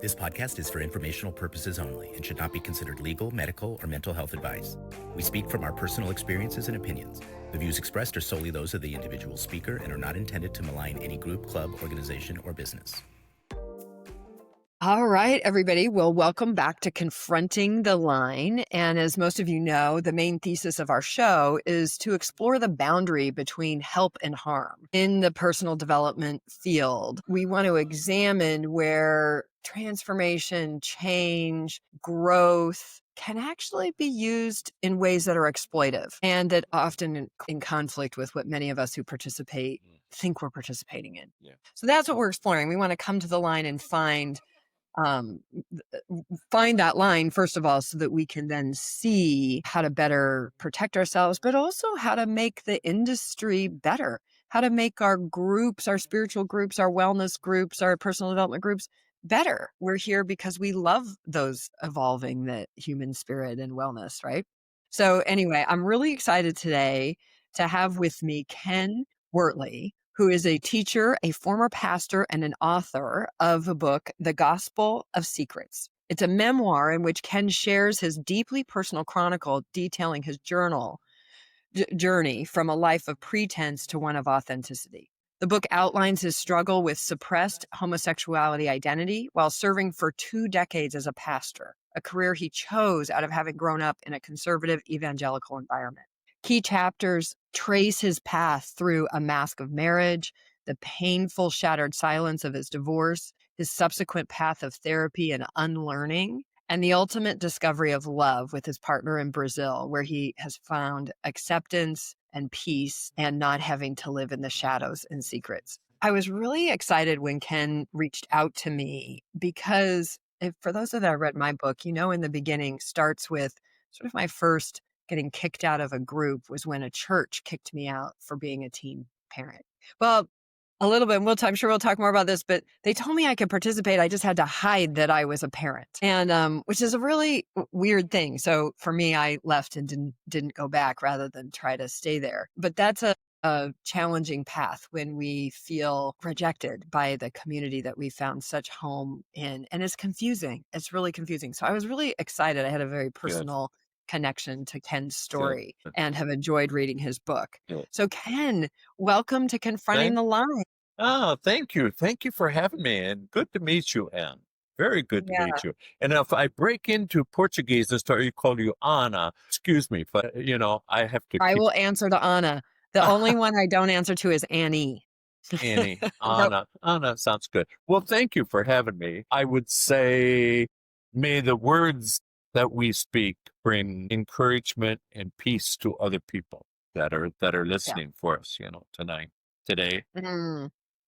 This podcast is for informational purposes only and should not be considered legal, medical, or mental health advice. We speak from our personal experiences and opinions. The views expressed are solely those of the individual speaker and are not intended to malign any group, club, organization, or business. All right, everybody. Well, welcome back to Confronting the Line. And as most of you know, the main thesis of our show is to explore the boundary between help and harm. In the personal development field, we want to examine where transformation, change, growth can actually be used in ways that are exploitive and that often in conflict with what many of us who participate think we're participating in. Yeah. So that's what we're exploring. We want to come to the line and find that line, first of all, so that we can then see how to better protect ourselves, but also how to make the industry better, how to make our groups, our spiritual groups, our wellness groups, our personal development groups better. We're here because we love those evolving the human spirit and wellness, right? So anyway, I'm really excited today to have with me Ken Wortley, who is a teacher, a former pastor, and an author of a book, The Gospel of Secrets. It's a memoir in which Ken shares his deeply personal chronicle detailing his journey from a life of pretense to one of authenticity. The book outlines his struggle with suppressed homosexuality identity while serving for 2 decades as a pastor, a career he chose out of having grown up in a conservative evangelical environment. Key chapters trace his path through a mask of marriage, the painful shattered silence of his divorce, his subsequent path of therapy and unlearning, and the ultimate discovery of love with his partner in Brazil, where he has found acceptance and peace and not having to live in the shadows and secrets. I was really excited when Ken reached out to me because for those of that read my book, in the beginning starts with sort of my first getting kicked out of a group was when a church kicked me out for being a teen parent. Well, a little bit, and I'm sure we'll talk more about this, but they told me I could participate. I just had to hide that I was a parent, and which is a really weird thing. So for me, I left and didn't go back rather than try to stay there. But that's a challenging path when we feel rejected by the community that we found such home in. And it's confusing. It's really confusing. So I was really excited. I had a very personal connection to Ken's story and have enjoyed reading his book. So Ken, welcome to Confronting the Line. Oh, thank you. Thank you for having me, and good to meet you, Anne. Very good to meet you. And if I break into Portuguese and start to call you Ana, excuse me, but I have to. I will answer to Ana. The only one I don't answer to is Annie. Annie, Ana. Ana sounds good. Well, thank you for having me. I would say, may the words that we speak bring encouragement and peace to other people that are listening for us, today.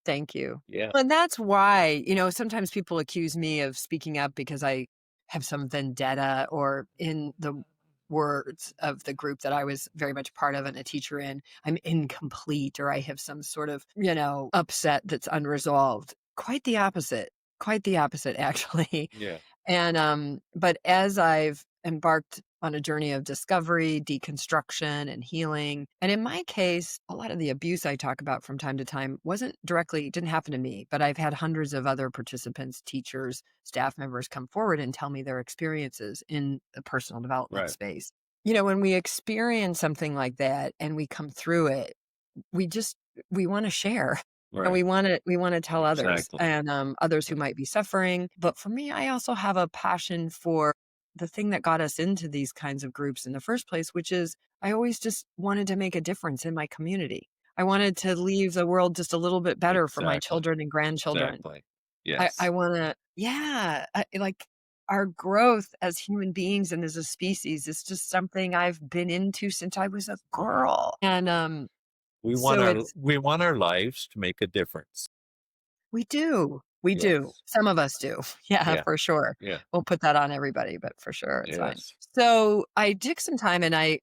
Thank you. Yeah. And that's why, sometimes people accuse me of speaking up because I have some vendetta, or in the words of the group that I was very much part of and a teacher in, I'm incomplete, or I have some sort of, upset that's unresolved. Quite the opposite, actually. Yeah. And, but as I've embarked on a journey of discovery, deconstruction, and healing, and in my case, a lot of the abuse I talk about from time to time didn't happen to me, but I've had hundreds of other participants, teachers, staff members come forward and tell me their experiences in the personal development space. When we experience something like that and we come through it, we want to share. Right. And we want to tell others and others who Right. might be suffering. But for me, I also have a passion for the thing that got us into these kinds of groups in the first place, which is I always just wanted to make a difference in my community. I wanted to leave the world just a little bit better for my children and grandchildren. Exactly. Yes. I want to, like our growth as human beings and as a species is just something I've been into since I was a girl. And we so want our lives to make a difference. we do. We do. Some of us do. Yeah, for sure. Yeah. We'll put that on everybody, but for sure it's fine. Yes. So I took some time and I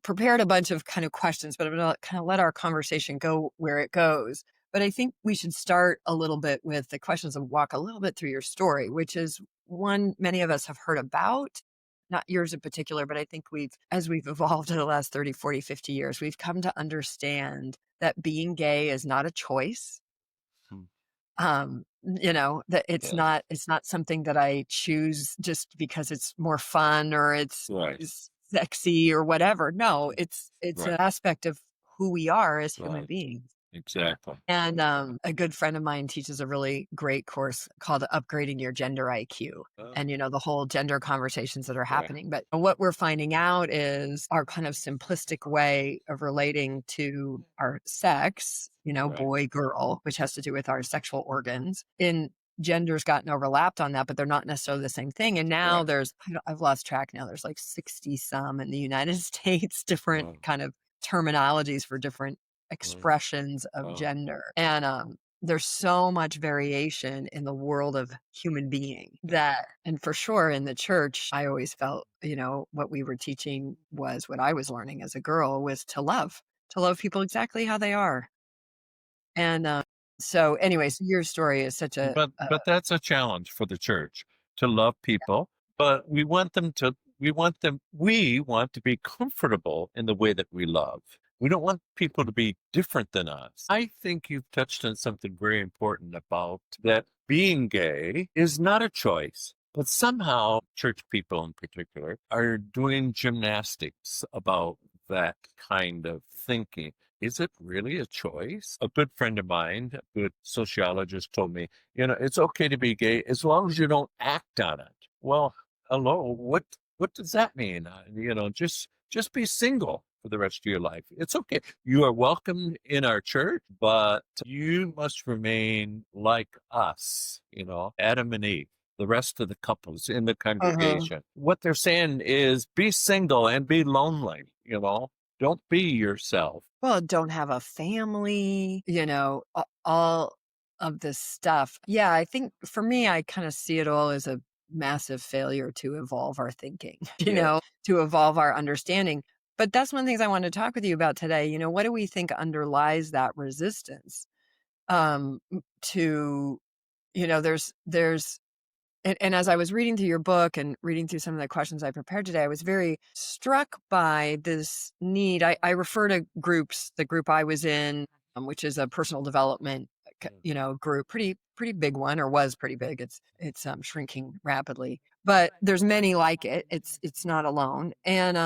prepared a bunch of kind of questions, but I'm going to kind of let our conversation go where it goes. But I think we should start a little bit with the questions and walk a little bit through your story, which is one many of us have heard about, not yours in particular, but I think as we've evolved in the last 30, 40, 50 years, we've come to understand that being gay is not a choice. That Yes. it's not something that I choose just because it's more fun or Right. it's sexy or whatever. No, it's Right. an aspect of who we are as human Right. beings. Exactly. And a good friend of mine teaches a really great course called Upgrading Your Gender IQ. Oh, And, the whole gender conversations that are right. happening. But what we're finding out is our kind of simplistic way of relating to our sex, Right. boy, girl, which has to do with our sexual organs. In genders gotten overlapped on that, but they're not necessarily the same thing. And now Right. I've lost track now. There's like 60 some in the United States, different Oh, kind of terminologies for different oh, expressions of oh, gender. And there's so much variation in the world of human being that, and for sure in the church, I always felt, what we were teaching was what I was learning as a girl was to love people exactly how they are. And so, anyways, your story is such but that's a challenge for the church to love people, but we want to be comfortable in the way that we love. We don't want people to be different than us. I think you've touched on something very important about that being gay is not a choice. But somehow, church people in particular are doing gymnastics about that kind of thinking. Is it really a choice? A good friend of mine, a good sociologist, told me, it's okay to be gay as long as you don't act on it. Well, hello, what does that mean? Just be single for the rest of your life. It's okay. You are welcome in our church, but you must remain like us, Adam and Eve, the rest of the couples in the uh congregation. What they're saying is be single and be lonely, don't be yourself. well, don't have a family, all of this stuff. Yeah, I think for me, I kind of see it all as a massive failure to evolve our thinking, Yes. to evolve our understanding. But that's one of the things I want to talk with you about today. What do we think underlies that resistance to, there's and as I was reading through your book and reading through some of the questions I prepared today, I was very struck by this need. I refer to groups, the group I was in, which is a personal development, group, pretty big one, or was pretty big. It's shrinking rapidly, but there's many like it. It's not alone, and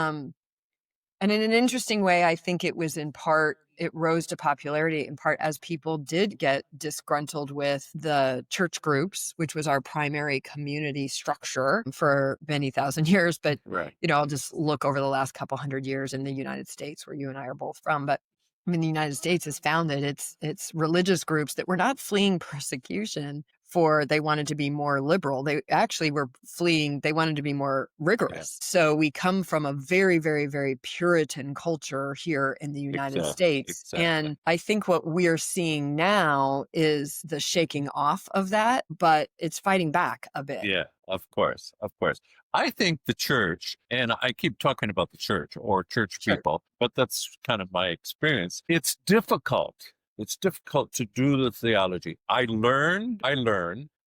in an interesting way, I think it was in part, it rose to popularity in part as people did get disgruntled with the church groups, which was our primary community structure for many thousand years. But, Right. I'll just look over the last couple hundred years in the United States, where you and I are both from. But I mean, the United States has found that it's religious groups that were not fleeing persecution for they wanted to be more liberal. They actually were fleeing, they wanted to be more Yeah. rigorous. So we come from a very, very, very Puritan culture here in the United Exactly. States. Exactly. And I think what we're seeing now is the shaking off of that, but it's fighting back a bit. Yeah, of course. Of course. I think the church, and I keep talking about the church or church Sure. people, but that's kind of my experience. It's difficult. It's difficult to do the theology. I learned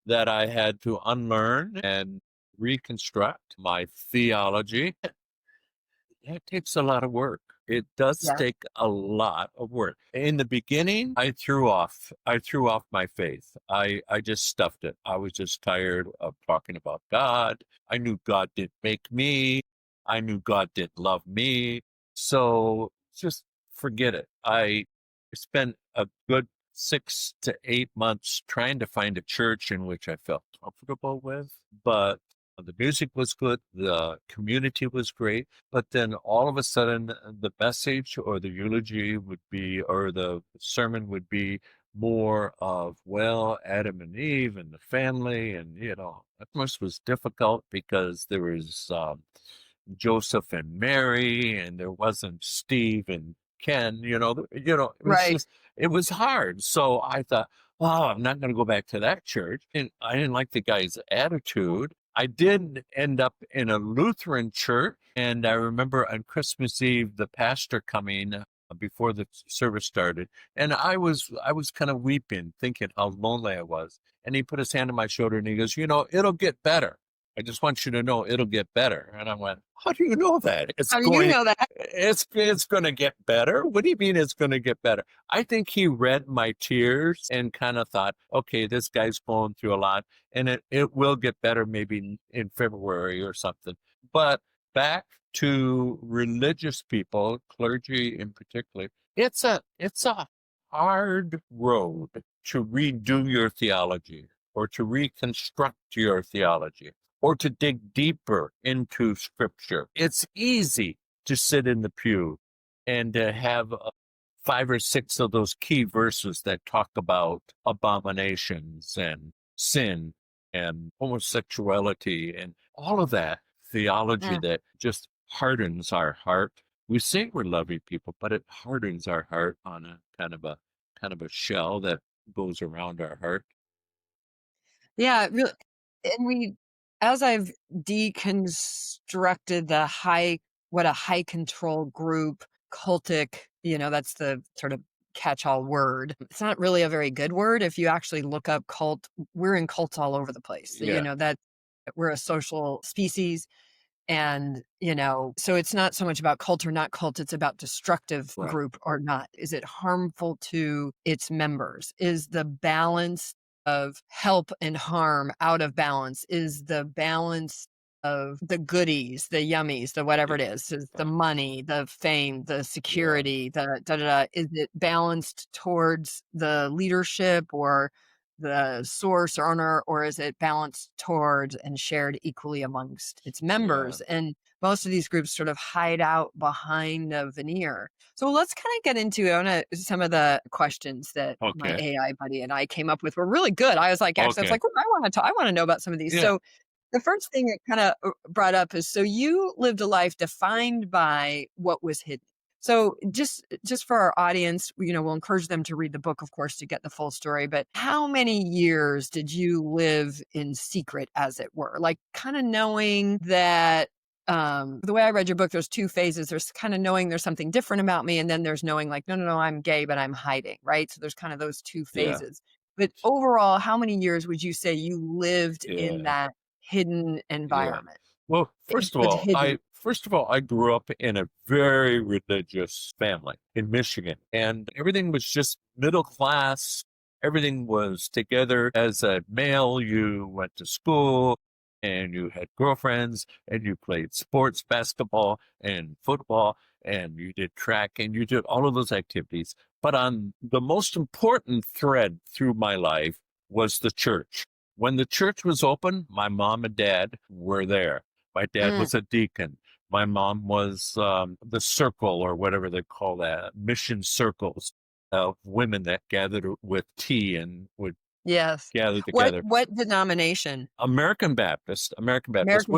that I had to unlearn and reconstruct my theology. That takes a lot of work. It does Yeah. take a lot of work. In the beginning, I threw off my faith. I just stuffed it. I was just tired of talking about God. I knew God didn't make me. I knew God didn't love me. So just forget it. I spent a good 6 to 8 months trying to find a church in which I felt comfortable with, but the music was good, the community was great, but then all of a sudden the message or the eulogy would be, or the sermon would be more of, well, Adam and Eve and the family. And, at first was difficult because there was Joseph and Mary, and there wasn't Steve and Ken, it was Right. just, it was hard. So I thought, oh, I'm not going to go back to that church. And I didn't like the guy's attitude. I did end up in a Lutheran church. And I remember on Christmas Eve, the pastor coming before the service started. And I was kind of weeping, thinking how lonely I was. And he put his hand on my shoulder and he goes, it'll get better. I just want you to know it'll get better. And I went, how do you know that? How do you know that? It's going to get better. What do you mean it's going to get better? I think he read my tears and kind of thought, okay, this guy's going through a lot and it will get better maybe in February or something. But back to religious people, clergy in particular, it's a hard road to redo your theology or to reconstruct your theology or to dig deeper into scripture. It's easy to sit in the pew and to have 5 or 6 of those key verses that talk about abominations and sin and homosexuality and all of that theology that just hardens our heart. We say we're loving people, but it hardens our heart on a kind of a shell that goes around our heart. Yeah, really. And as I've deconstructed what a high control group, cultic, that's the sort of catch-all word. It's not really a very good word. If you actually look up cult, we're in cults all over the place. Yeah. That we're a social species. And, so it's not so much about cult or not cult, it's about destructive Right. group or not. Is it harmful to its members? Is the balance of help and harm out of balance? Is the balance of the goodies, the yummies, the whatever it is the money, the fame, the security, the da da da, is it balanced towards the leadership or the source or owner, or is it balanced towards and shared equally amongst its members? And most of these groups sort of hide out behind a veneer. So let's kind of get into some of the questions that my Okay. AI buddy and I came up with were really good. I was like, I was Okay. like, I want to know about some of these. Yeah. So the first thing it kind of brought up is, so you lived a life defined by what was hidden. So just for our audience, we'll encourage them to read the book, of course, to get the full story. But how many years did you live in secret, as it were? Like kind of knowing that the way I read your book, there's 2 phases. There's kind of knowing there's something different about me. And then there's knowing like, no, I'm gay, but I'm hiding, right? So there's kind of those 2 phases. But overall, how many years would you say you lived in Yeah. that hidden environment? Well, With hidden. first of all, I grew up in a very religious family in Michigan, and everything was just middle class. Everything was together. As a male, you went to school and you had girlfriends and you played sports, basketball and football, and you did track and you did all of those activities. But on the most important thread through my life was the church. When the church was open, my mom and dad were there. My dad was a deacon. My mom was the circle, or whatever they call that, mission circles of women that gathered with tea and would Yes. gather together. What denomination? American Baptist, American Baptist.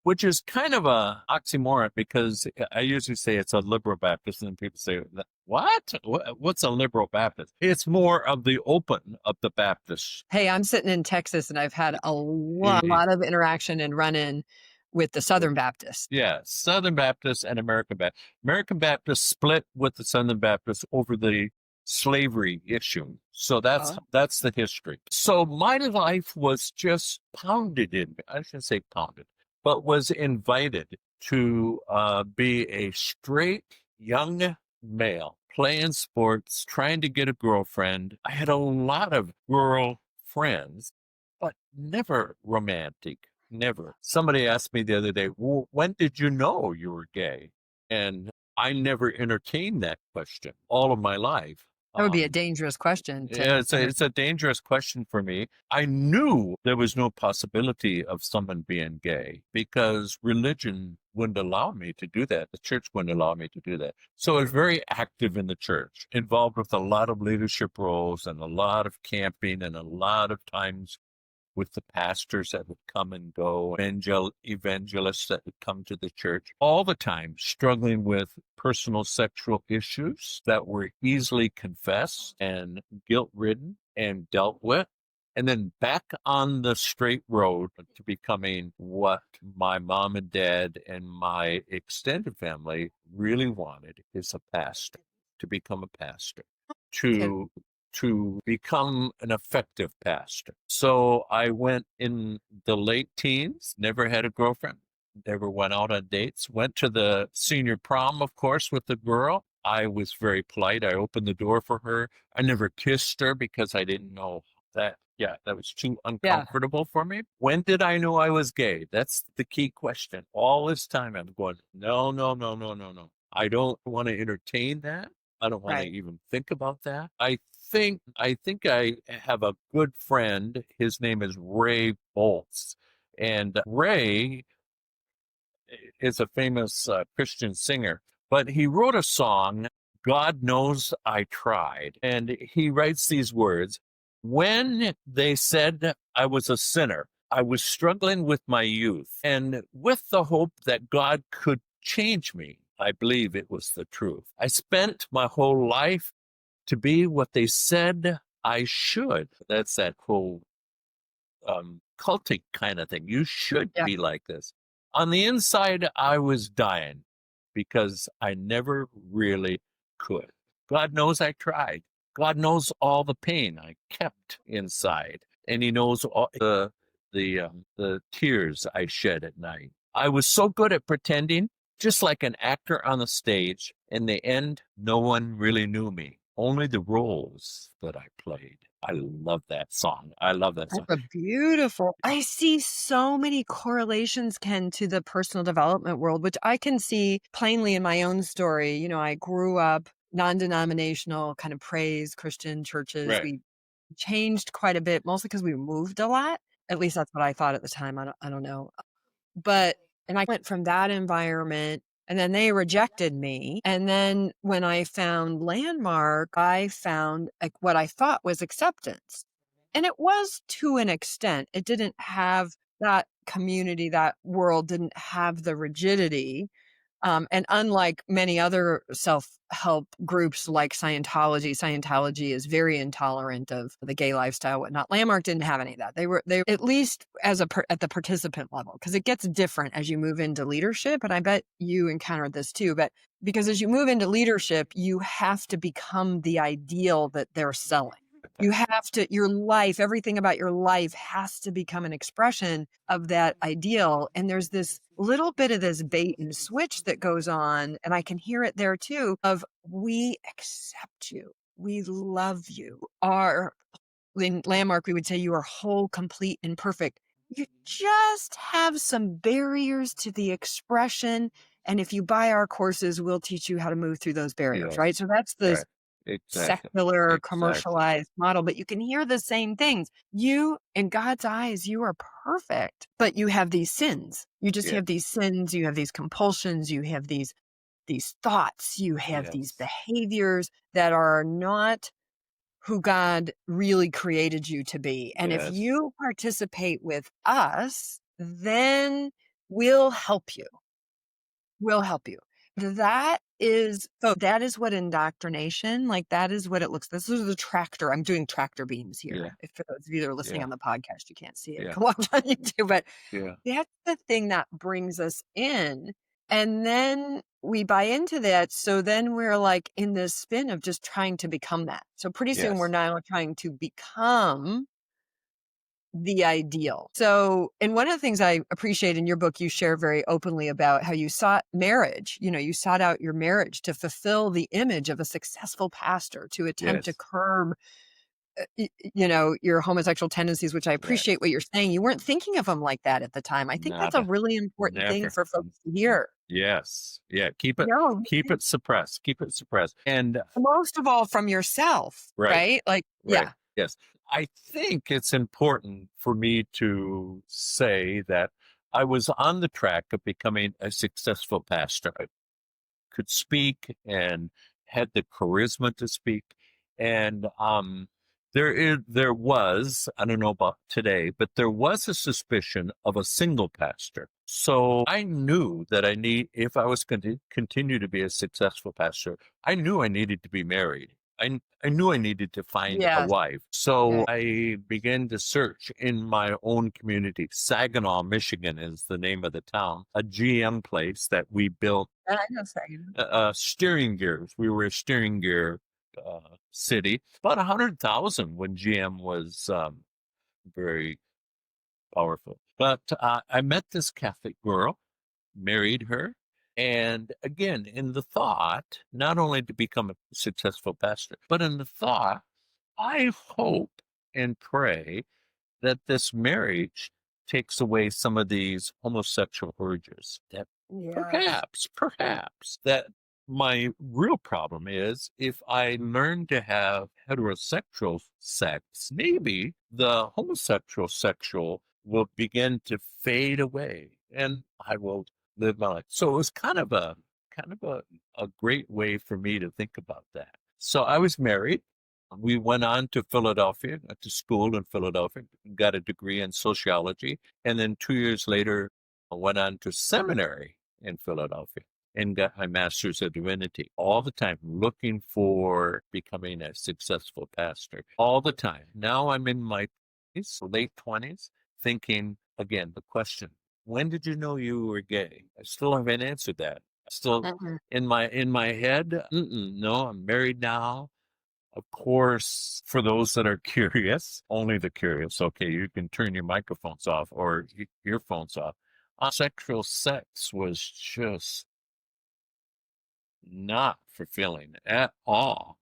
which is kind of a oxymoron, because I usually say it's a liberal Baptist, and then people say, "What? What's a liberal Baptist?" It's more of the open of the Baptists. Hey, I'm sitting in Texas, and I've had a lot of interaction and run-in with the Southern Baptist. Yeah, Southern Baptist and American Baptist. American Baptist split with the Southern Baptist over the slavery issue. So that's the history. So my life was just pounded in. I shouldn't say pounded, but was invited to be a straight young male playing sports, trying to get a girlfriend. I had a lot of girl friends, but never romantic. Never. Somebody asked me the other day, well, when did you know you were gay? And I never entertained that question all of my life. That would be a dangerous question. It's a dangerous question for me. I knew there was no possibility of someone being gay because religion wouldn't allow me to do that. The church wouldn't allow me to do that. So I was very active in the church, involved with a lot of leadership roles and a lot of camping and a lot of times with the pastors that would come and go, evangelists that would come to the church, all the time struggling with personal sexual issues that were easily confessed and guilt-ridden and dealt with. And then back on the straight road to becoming what my mom and dad and my extended family really wanted, is a pastor, to become a pastor, to to become an effective pastor. So I went in the late teens, never had a girlfriend, never went out on dates, went to the senior prom, of course, with the girl. I was very polite. I opened the door for her. I never kissed her because I didn't know that. Yeah, that was too uncomfortable for me. When did I know I was gay? That's the key question. All this time I'm going, no, no, no, no, no, no. I don't want to entertain that. I don't want to even think about that. I think I have a good friend. His name is Ray Boltz. And Ray is a famous Christian singer, but he wrote a song, God Knows I Tried. And he writes these words, when they said I was a sinner, I was struggling with my youth, and with the hope that God could change me, I believe it was the truth. I spent my whole life to be what they said I should. That's that whole cultic kind of thing. You should be like this. On the inside, I was dying because I never really could. God knows I tried. God knows all the pain I kept inside, and He knows all the tears I shed at night. I was so good at pretending, just like an actor on the stage. In the end, no one really knew me, only the roles that I played. I love that song. I love that song. That's a beautiful. I see so many correlations, Ken, to the personal development world, which I can see plainly in my own story. You know, I grew up non-denominational, kind of praise Christian churches. Right. We changed quite a bit, mostly because we moved a lot. At least that's what I thought at the time. I don't know. And I went from that environment, and then they rejected me. And then when I found Landmark, I found like what I thought was acceptance. And it was to an extent. It didn't have that community, that world didn't have the rigidity. And unlike many other self-help groups like Scientology is very intolerant of the gay lifestyle, whatnot. Landmark didn't have any of that. They at least as at the participant level, because it gets different as you move into leadership. And I bet you encountered this too. But because as you move into leadership, you have to become the ideal that they're selling. You have to, your life, everything about your life has to become an expression of that ideal. And there's this little bit of this bait and switch that goes on, and I can hear it there too, of we accept you. We love you. In Landmark, we would say you are whole, complete, and perfect. You just have some barriers to the expression. And if you buy our courses, we'll teach you how to move through those barriers, right? So that's the secular, commercialized model, but you can hear the same things. You, in God's eyes, you are perfect, but you have these sins. You just have these sins. You have these compulsions. You have these thoughts. You have these behaviors that are not who God really created you to be. And if you participate with us, then we'll help you. We'll help you. That is what indoctrination, like that is what it looks. This is the tractor. I'm doing tractor beams here. If for those of you that are listening on the podcast, you can't see it. Go watch on YouTube. But that's the thing that brings us in. And then we buy into that. So then we're like in this spin of just trying to become that. So pretty soon we're now trying to become the ideal. So, and one of the things I appreciate in your book, you share very openly about how you sought marriage. You know, you sought out your marriage to fulfill the image of a successful pastor, to attempt to curb, your homosexual tendencies, which I appreciate what you're saying. You weren't thinking of them like that at the time. I think that's a really important thing for folks to hear. Yes. Yeah. Keep it suppressed. Keep it suppressed. And most of all from yourself, right? Like, Yes. I think it's important for me to say that I was on the track of becoming a successful pastor. I could speak and had the charisma to speak. And there was, I don't know about today, but there was a suspicion of a single pastor. So I knew that if I was going to continue to be a successful pastor, I knew I needed to be married. I knew I needed to find a wife. So I began to search in my own community. Saginaw, Michigan is the name of the town, a GM place that we built. I know Saginaw. Steering gears. We were a steering gear city, about 100,000 when GM was very powerful. But I met this Catholic girl, married her, and again, in the thought, not only to become a successful pastor, but in the thought, I hope and pray that this marriage takes away some of these homosexual urges. That Yes. perhaps, that my real problem is if I learn to have heterosexual sex, maybe the homosexual sexual will begin to fade away and I will live my life. So it was kind of a great way for me to think about that. So I was married. We went on to Philadelphia, to school in Philadelphia, got a degree in sociology, and then 2 years later, I went on to seminary in Philadelphia and got my master's of divinity. All the time looking for becoming a successful pastor. All the time. Now I'm in my late 20s, thinking again the question: when did you know you were gay? I still haven't answered that. Still Mhm. in my head. No, I'm married now. Of course, for those that are curious, only the curious, okay, you can turn your microphones off or earphones off. Sexual sex was just not fulfilling at all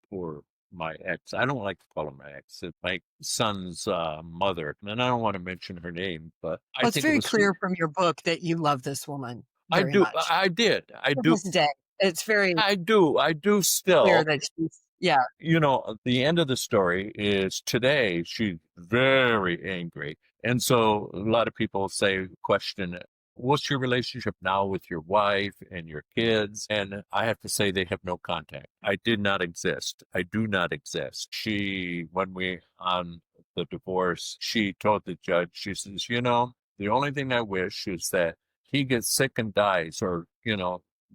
for my ex. I don't like to call her my ex. It's my son's mother. And I don't want to mention her name, but I Well, it's think it very was, clear from your book that you love this woman I very do, much. I did, I To do, this day, it's very I do clear still. that she's, yeah. The end of the story is today she's very angry. And so a lot of people question, what's your relationship now with your wife and your kids? And I have to say they have no contact. I did not exist. I do not exist. When we on the divorce, she told the judge, she says, the only thing I wish is that he gets sick and dies or,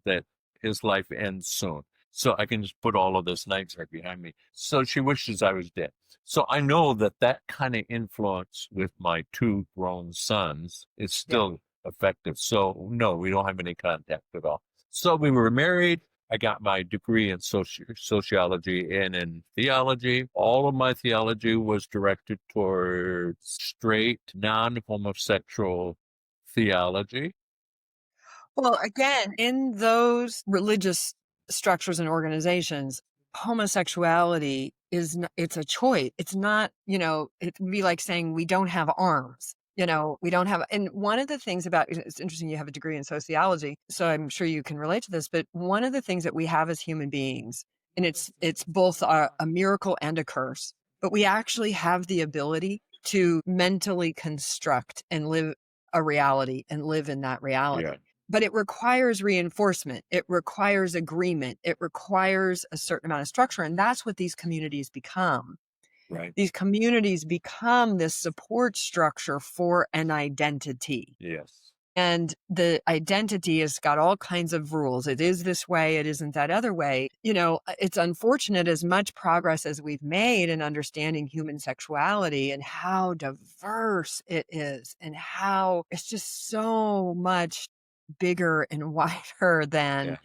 that his life ends soon so I can just put all of this nightmare behind me. So she wishes I was dead. So I know that kind of influence with my two grown sons is still effective. So no, we don't have any contact at all. So we were married. I got my degree in sociology and in theology. All of my theology was directed towards straight, non-homosexual theology. Well, again, in those religious structures and organizations, homosexuality it's a choice. It's not, it would be like saying we don't have arms. We don't have, and one of the things it's interesting you have a degree in sociology, so I'm sure you can relate to this, but one of the things that we have as human beings, and it's both a miracle and a curse, but we actually have the ability to mentally construct and live a reality and live in that reality. Yeah. But it requires reinforcement. It requires agreement. It requires a certain amount of structure. And that's what these communities become. Right. These communities become this support structure for an identity. Yes. And the identity has got all kinds of rules. It is this way. It isn't that other way. It's unfortunate as much progress as we've made in understanding human sexuality and how diverse it is and how it's just so much bigger and wider than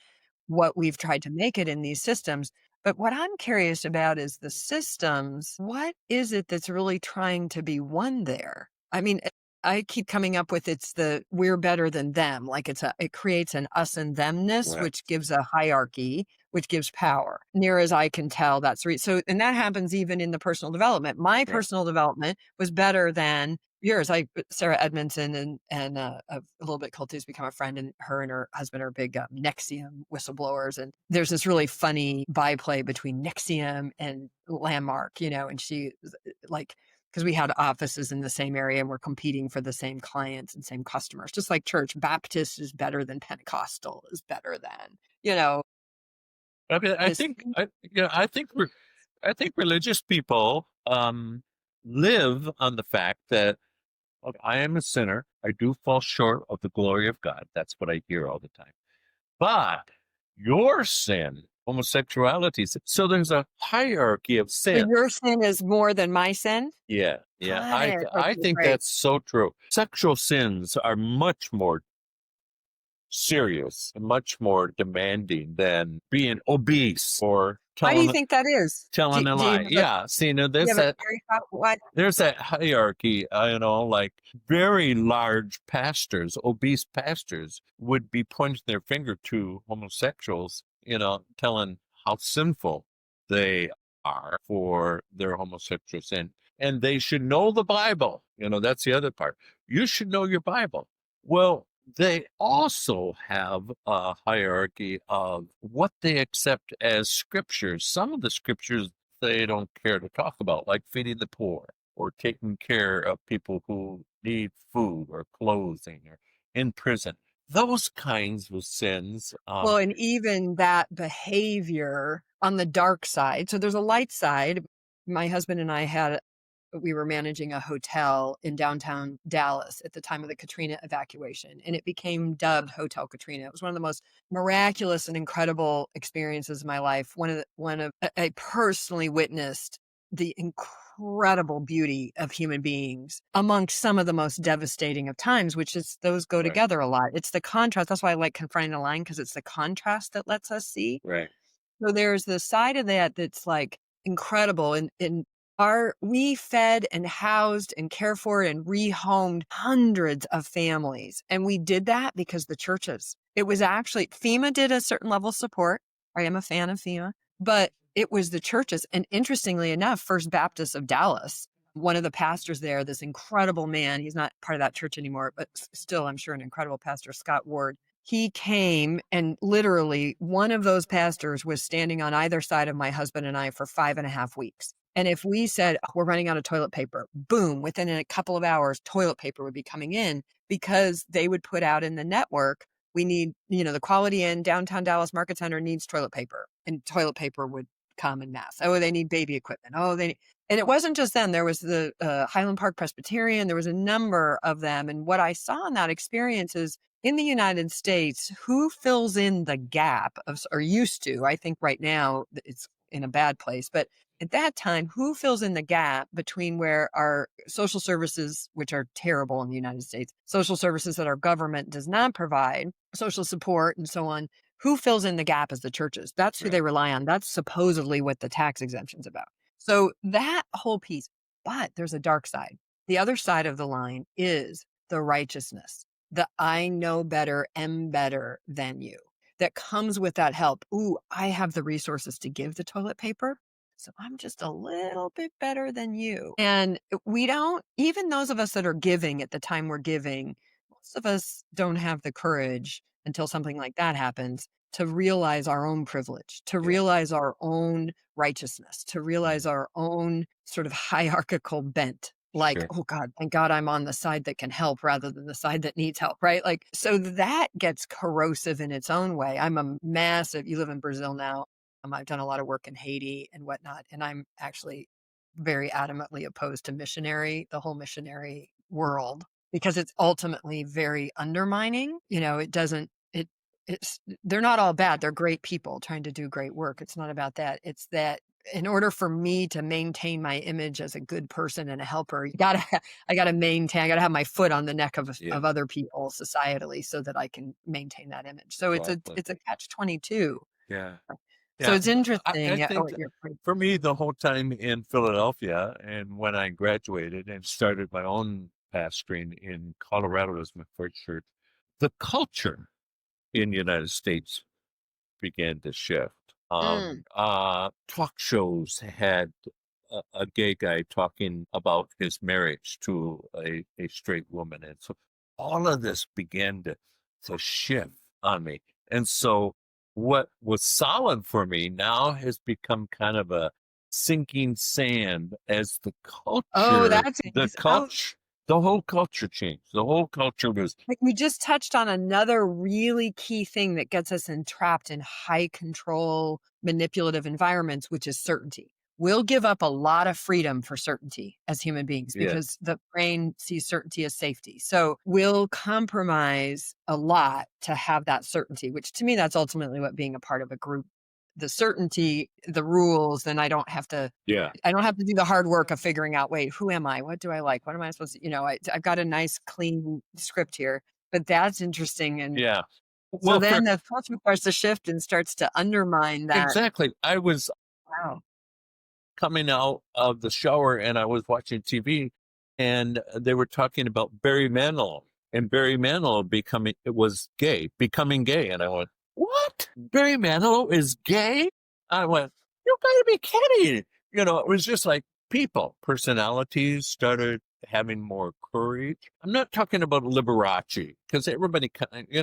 what we've tried to make it in these systems. But what I'm curious about is the systems. What is it that's really trying to be won there? I mean, I keep coming up with it's the we're better than them. Like it creates an us and themness, which gives a hierarchy, which gives power. Near as I can tell, so, and that happens even in the personal development. My personal development was better than yours. Sarah Edmondson and a little bit culty has become a friend, and her husband are big Nexium whistleblowers. And there's this really funny byplay between Nexium and Landmark, and she like, because we had offices in the same area and we're competing for the same clients and same customers, just like church. Baptist is better than Pentecostal is better than, I mean, this. I think religious people live on the fact that I am a sinner. I do fall short of the glory of God. That's what I hear all the time. But your sin, homosexuality, so there's a hierarchy of So sin. your sin is more than my sin? Yeah. Got it. I Okay, think great. that's so true. Sexual sins are much more serious and much more demanding than being obese or Why do you think that is? telling a Do you lie. have Yeah. See, now do you have a theory about why? there's that hierarchy, like very large pastors, obese pastors would be pointing their finger to homosexuals, telling how sinful they are for their homosexual sin. And they should know the Bible. That's the other part. You should know your Bible. Well, they also have a hierarchy of what they accept as scriptures. Some of the scriptures they don't care to talk about, like feeding the poor or taking care of people who need food or clothing or in prison. Those kinds of sins. Well, and even that behavior on the dark side. So there's a light side. My husband and we were managing a hotel in downtown Dallas at the time of the Katrina evacuation, and it became dubbed Hotel Katrina. It was one of the most miraculous and incredible experiences of my life. I personally witnessed the incredible beauty of human beings amongst some of the most devastating of times, which is those go together a lot. It's the contrast. That's why I like Confronting the Line, because it's the contrast that lets us see. Right. So there's the side of that that's like incredible. And we fed and housed and cared for and rehomed hundreds of families. And we did that because the churches, it was actually, FEMA did a certain level of support. I am a fan of FEMA, but it was the churches. And interestingly enough, First Baptist of Dallas, one of the pastors there, this incredible man, he's not part of that church anymore, but still, I'm sure an incredible pastor, Scott Ward. He came, and literally one of those pastors was standing on either side of my husband and I for 5.5 weeks. And if we said, we're running out of toilet paper, boom, within a couple of hours, toilet paper would be coming in, because they would put out in the network, we need, the Quality Inn, downtown Dallas Market Center needs toilet paper, and toilet paper would come in mass. Oh, they need baby equipment. And it wasn't just them. There was the Highland Park Presbyterian. There was a number of them. And what I saw in that experience is, in the United States, who fills in the gap or used to, I think right now it's in a bad place, but at that time, who fills in the gap between where our social services, which are terrible in the United States, social services that our government does not provide, social support and so on, who fills in the gap is the churches. That's who they rely on. That's supposedly what the tax exemption's about. So that whole piece, but there's a dark side. The other side of the line is the righteousness, the I know better, am better than you, that comes with that help. Ooh, I have the resources to give the toilet paper, so I'm just a little bit better than you. And we don't, even those of us that are giving at the time we're giving, most of us don't have the courage until something like that happens to realize our own privilege, to realize our own righteousness, to realize our own sort of hierarchical bent. Like, oh God, thank God I'm on the side that can help rather than the side that needs help, right? Like, so that gets corrosive in its own way. I'm a massive, you live in Brazil now. I've done a lot of work in Haiti and whatnot. And I'm actually very adamantly opposed to the whole missionary world, because it's ultimately very undermining. They're not all bad. They're great people trying to do great work. It's not about that. It's that in order for me to maintain my image as a good person and a helper, I gotta have my foot on the neck of other people societally so that I can maintain that image. So it's a catch-22. Yeah. So it's interesting. I think for me, the whole time in Philadelphia, and when I graduated and started my own pastoring in Colorado as my first church, the culture in the United States began to shift. Talk shows had a gay guy talking about his marriage to a straight woman. And so all of this began to shift on me. And so what was solid for me now has become kind of a sinking sand as the culture, the whole culture changed. The whole culture was like, we just touched on another really key thing that gets us entrapped in high control, manipulative environments, which is certainty. We'll give up a lot of freedom for certainty as human beings because the brain sees certainty as safety. So we'll compromise a lot to have that certainty, which to me, that's ultimately what being a part of a group, the certainty, the rules, then I don't have to do the hard work of figuring out, wait, who am I? What do I like? What am I supposed to, I've got a nice clean script here, but that's interesting. And So Well, then the culture starts to shift and starts to undermine that. exactly. I was Wow. coming out of the shower and I was watching TV and they were talking about Barry Manilow and Barry Manilow becoming gay. And I went, what? Barry Manilow is gay? I went, you gotta be kidding. It was just like personalities started having more courage. I'm not talking about Liberace because everybody,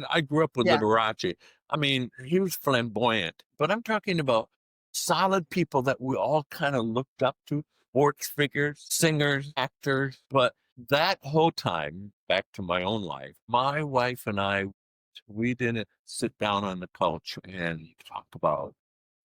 I grew up with Yeah. Liberace. I mean, he was flamboyant, but I'm talking about solid people that we all kind of looked up to, sports figures, singers, actors. But that whole time, back to my own life, my wife and I, we didn't sit down on the couch and talk about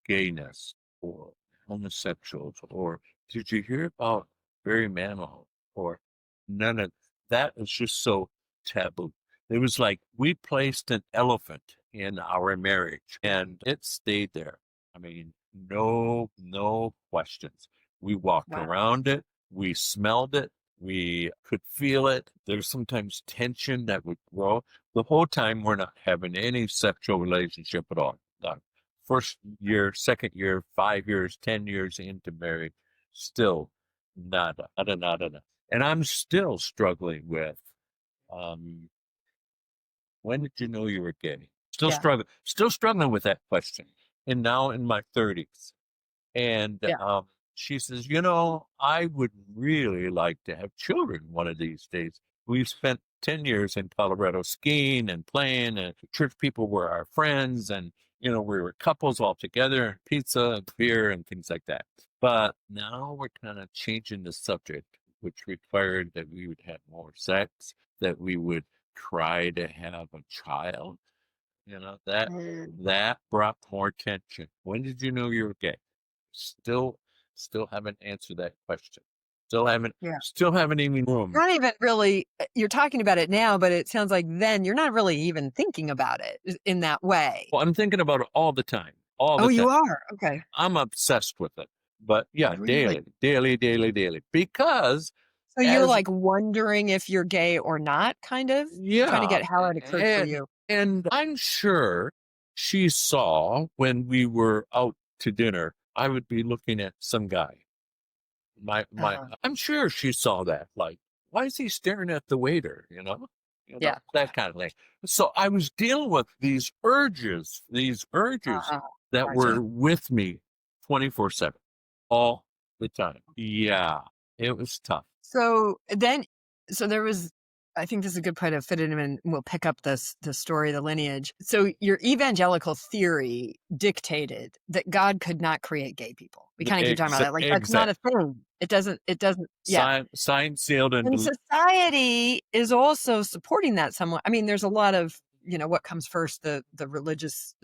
gayness or homosexuals or did you hear about Barry Manilow or none of that was just so taboo. It was like we placed an elephant in our marriage and it stayed there. I mean, no questions. We walked Wow. around it, we smelled it, we could feel it. There's sometimes tension that would grow. The whole time we're not having any sexual relationship at all. None. First year, second year, 5 years, 10 years into marriage, still nada, nada, nada, nada. And I'm still struggling with, when did you know you were gay? Yeah. Still struggling with that question. And now in my 30s. And Yeah. she says, I would really like to have children one of these days. We've spent 10 years in Colorado skiing and playing, and church people were our friends. And, we were couples all together, and pizza and beer and things like that. But now we're kind of changing the subject, which required that we would have more sex, that we would try to have a child. That brought more tension. When did you know you were gay? Still haven't answered that question. Still haven't even room. Not even really, you're talking about it now, but it sounds like then you're not really even thinking about it in that way. Well, I'm thinking about it all the time. All the time. You are? Okay. I'm obsessed with it. But yeah, Really? daily. Because So you're like wondering if you're gay or not, kind of? Yeah. Trying to get how it occurred for you. And I'm sure she saw when we were out to dinner, I would be looking at some guy. I'm sure she saw that. Like, why is he staring at the waiter? Yeah. That kind of thing. So I was dealing with these urges that were with me 24/7, all the time. Yeah, it was tough. So there was, I think this is a good point to fit it in, and we'll pick up the story, the lineage. So your evangelical theory dictated that God could not create gay people. We kind of keep talking about that. Like, that's not a thing. It doesn't, yeah. Signed, sealed, And society is also supporting that somewhat. I mean, there's a lot of, what comes first, the religious,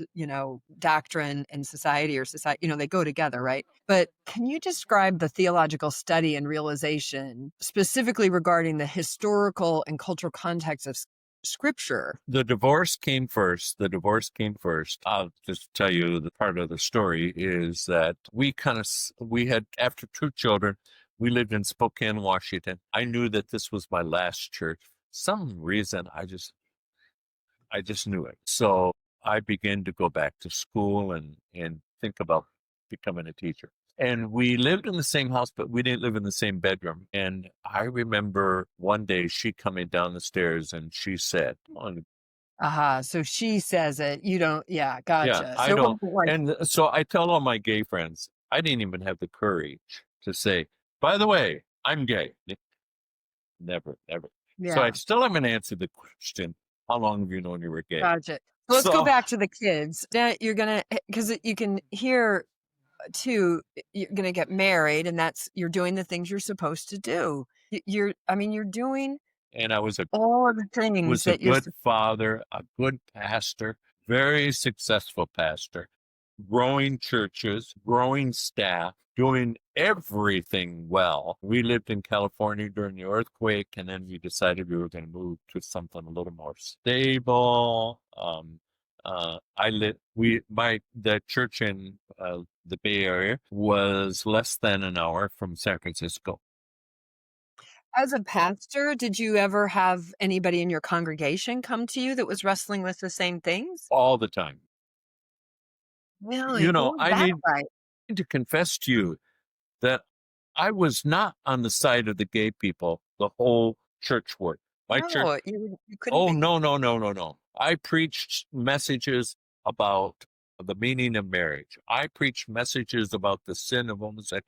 doctrine and society, they go together, right? But can you describe the theological study and realization specifically regarding the historical and cultural context of Scripture? The divorce came first. I'll just tell you the part of the story is that we had, after 2 children, we lived in Spokane, Washington. I knew that this was my last church. Some reason I just knew it. So I began to go back to school and think about becoming a teacher. And we lived in the same house, but we didn't live in the same bedroom. And I remember one day she coming down the stairs and she said, So she says it. You don't. Yeah. Gotcha. Yeah, I don't. And so I tell all my gay friends, I didn't even have the courage to say, by the way, I'm gay. Never. Yeah. So I still haven't answered the question, how long have you known you were gay? Gotcha. So let's go back to the kids. Now you're going to, because you can hear too, you're going to get married, and you're doing the things you're supposed to do. You're doing. And I was all of the things a good father, a good pastor, very successful pastor, growing churches, growing staff, doing everything well. We lived in California during the earthquake, and then we decided we were going to move to something a little more stable. The church in the Bay Area was less than an hour from San Francisco. As a pastor, did you ever have anybody in your congregation come to you that was wrestling with the same things? all the time. Really? You know, What was I that need like? to confess to you that I was not on the side of the gay people the whole church work. My church, No, you couldn't oh, be. no, no, no, no, no. I preached messages about the meaning of marriage. I preached messages about the sin of homosexuality.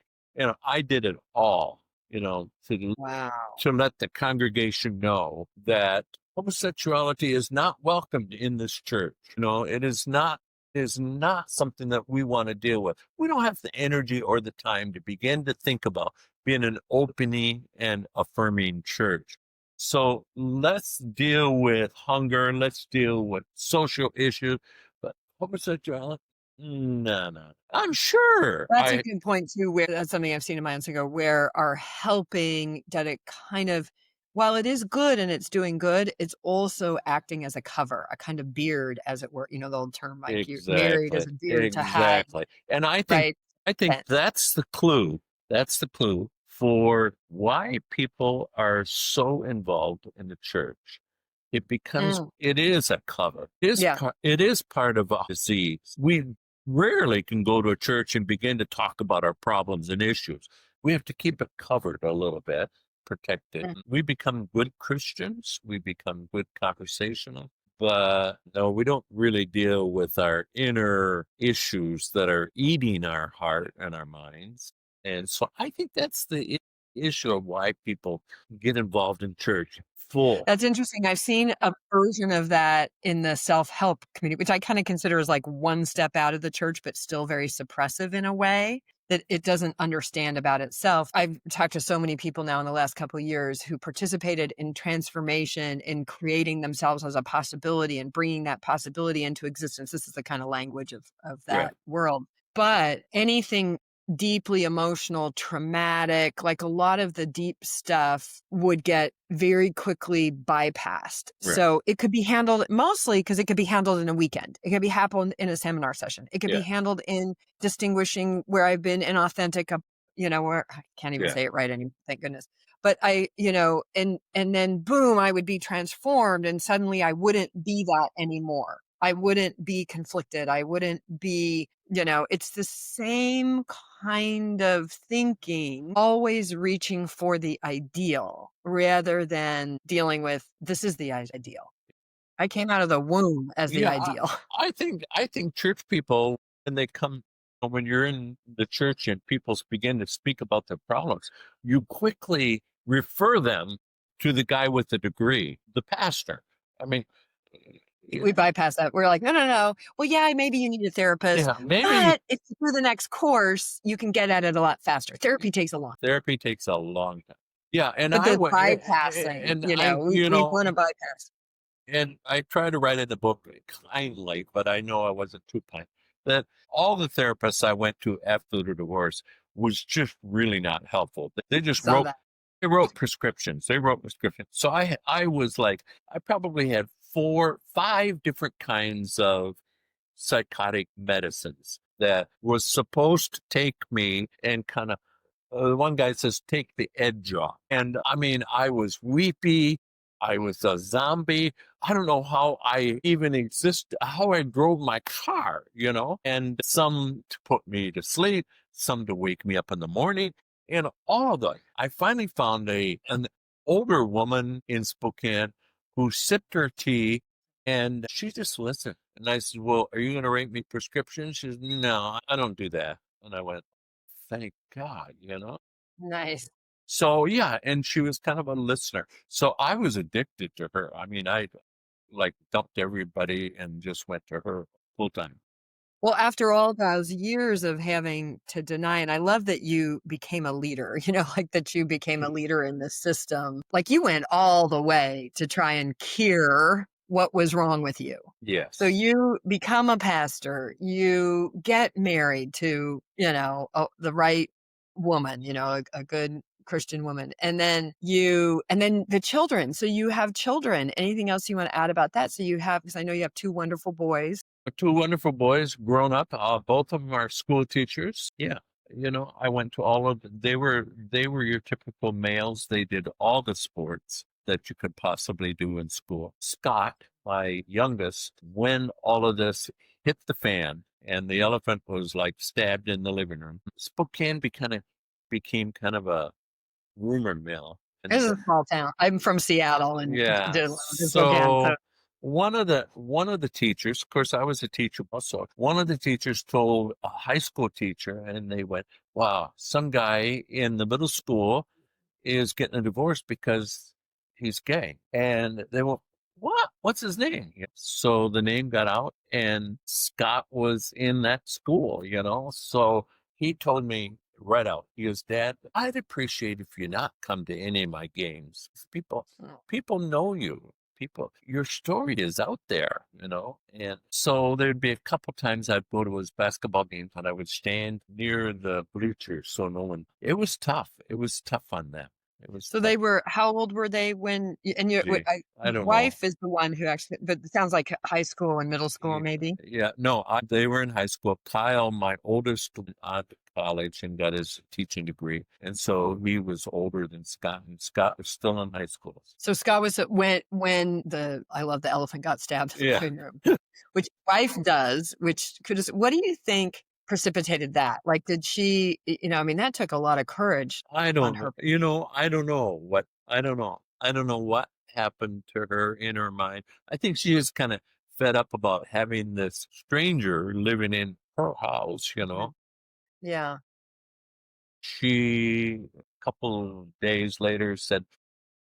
I did it all, Wow. to let the congregation know that homosexuality is not welcomed in this church. It is not something that we want to deal with. We don't have the energy or the time to begin to think about being an opening and affirming church. So let's deal with hunger. Let's deal with social issues. But homosexuality, no, no. I'm sure. That's a good point too, where that's something I've seen in my own ago, where our helping that it kind of, while it is good and it's doing good, it's also acting as a cover, a kind of beard, as it were. The old term, like you're married as Exactly, a beard to hide, exactly. And I think right? I think Fence. that's the clue. That's the clue for why people are so involved in the church. Mm, It is a cover. yeah. It is part of a disease. We rarely can go to a church and begin to talk about our problems and issues. We have to keep it covered a little bit, protect it. Mm. We become good Christians. We become good conversational. But no, we don't really deal with our inner issues that are eating our heart and our minds. And so I think that's the issue of why people get involved in church full. That's interesting. I've seen a version of that in the self-help community, which I kind of consider as like one step out of the church, but still very suppressive in a way that it doesn't understand about itself. I've talked to so many people now in the last couple of years who participated in transformation, in creating themselves as a possibility and bringing that possibility into existence. This is the kind of language of Yeah, that world. But anything deeply emotional, traumatic, like a lot of the deep stuff would get very quickly bypassed. right. So it could be handled mostly because it could be handled in a weekend. It could be happened in a seminar session. It could be Yeah, handled in distinguishing where I've been inauthentic, where I can't even yeah. say it right anymore, thank goodness. But and then boom, I would be transformed and suddenly I wouldn't be that anymore. I wouldn't be conflicted. I wouldn't be, it's the same kind of thinking, always reaching for the ideal rather than dealing with this is the ideal. I came out of the womb as the Yeah, ideal. I think church people, when they come, when you're in the church and people begin to speak about their problems, you quickly refer them to the guy with the degree, the pastor. I mean, We yeah, bypass that. We're like, no, no, no. Well, yeah, maybe you need a therapist, yeah, maybe but if you do the next course, you can get at it a lot faster. Therapy takes a long, therapy takes a long time. Yeah, and but I the went, bypassing, and I, we want to bypass. and I try to write in the book kindly, but I know I wasn't too kind. That all the therapists I went to after the divorce was just really not helpful. They just Saw wrote that. they wrote prescriptions. They wrote prescriptions. So I was like, I probably had 5 different kinds of psychotic medicines that was supposed to take me and kind of one guy says, take the edge off. And I mean, I was weepy. I was a zombie. I don't know how I even exist, how I drove my car, and some to put me to sleep, some to wake me up in the morning, and all of that. I finally found an older woman in Spokane who sipped her tea and she just listened. And I said, well, are you going to write me prescriptions? She said, no, I don't do that. And I went, thank God. Nice. So yeah, and she was kind of a listener. So I was addicted to her. I mean, I like dumped everybody and just went to her full time. Well, after all those years of having to deny, and I love that you became a leader, like that you became a leader in the system. Like you went all the way to try and cure what was wrong with you. So Yes. you become a pastor, you get married to, the right woman, a good Christian woman. And then the children. So you have children. Anything else you want to add about that? So you have, because I know you have 2 wonderful boys. 2 wonderful boys grown up. Both of them are school teachers. Yeah. I went to all of they were your typical males. They did all the sports that you could possibly do in school. Scott, my youngest, when all of this hit the fan and the elephant was like stabbed in the living room, Spokane became kind of a rumor mill. This And is a small town. I'm from Seattle and yeah, did a lot of this again. So so one of the teachers, of course, I was a teacher also. One of the teachers told a high school teacher, and they went, "Wow, some guy in the middle school is getting a divorce because he's gay." And they went, "What? What's his name?" So the name got out, and Scott was in that school. So he told me right out, he goes, "Dad, I'd appreciate if you not come to any of my games. People know you. Your story is out there. And so there'd be a couple times I'd go to his basketball games and I would stand near the bleachers so no one. It was tough. It was tough on them. It was So tough. they were, how old were they when, and your Gee, I don't know. wife is the one who actually, but it sounds like high school and middle school, maybe. Yeah, no, they were in high school. Kyle, my oldest, went on to college and got his teaching degree. And so he was older than Scott, and Scott was still in high school. So Scott was when I love the elephant got stabbed in the Yeah. living room, which wife does, what do you think precipitated that? Like, did she, I mean, that took a lot of courage I on don't her. know. I don't know what happened to her in her mind. I think she is kind of fed up about having this stranger living in her house. Yeah. She, a couple of days later, said,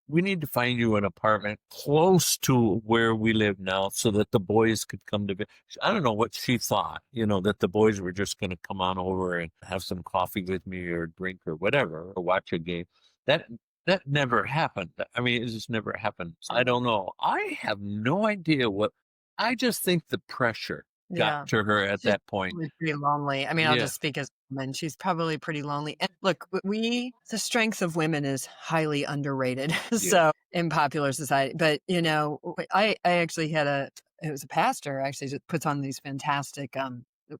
"We need to find you an apartment close to where we live now so that the boys could come to visit." I don't know what she thought, that the boys were just going to come on over and have some coffee with me or drink or whatever, or watch a game. That that never happened. I mean, it just never happened. I don't know. I have no idea I just think the pressure Yeah. got to her at She's that point. probably pretty lonely. I mean, I'll Yeah. just speak as a woman. She's probably pretty lonely. And look, the strength of women is highly underrated. So in popular society, but I actually it was a pastor actually that puts on these fantastic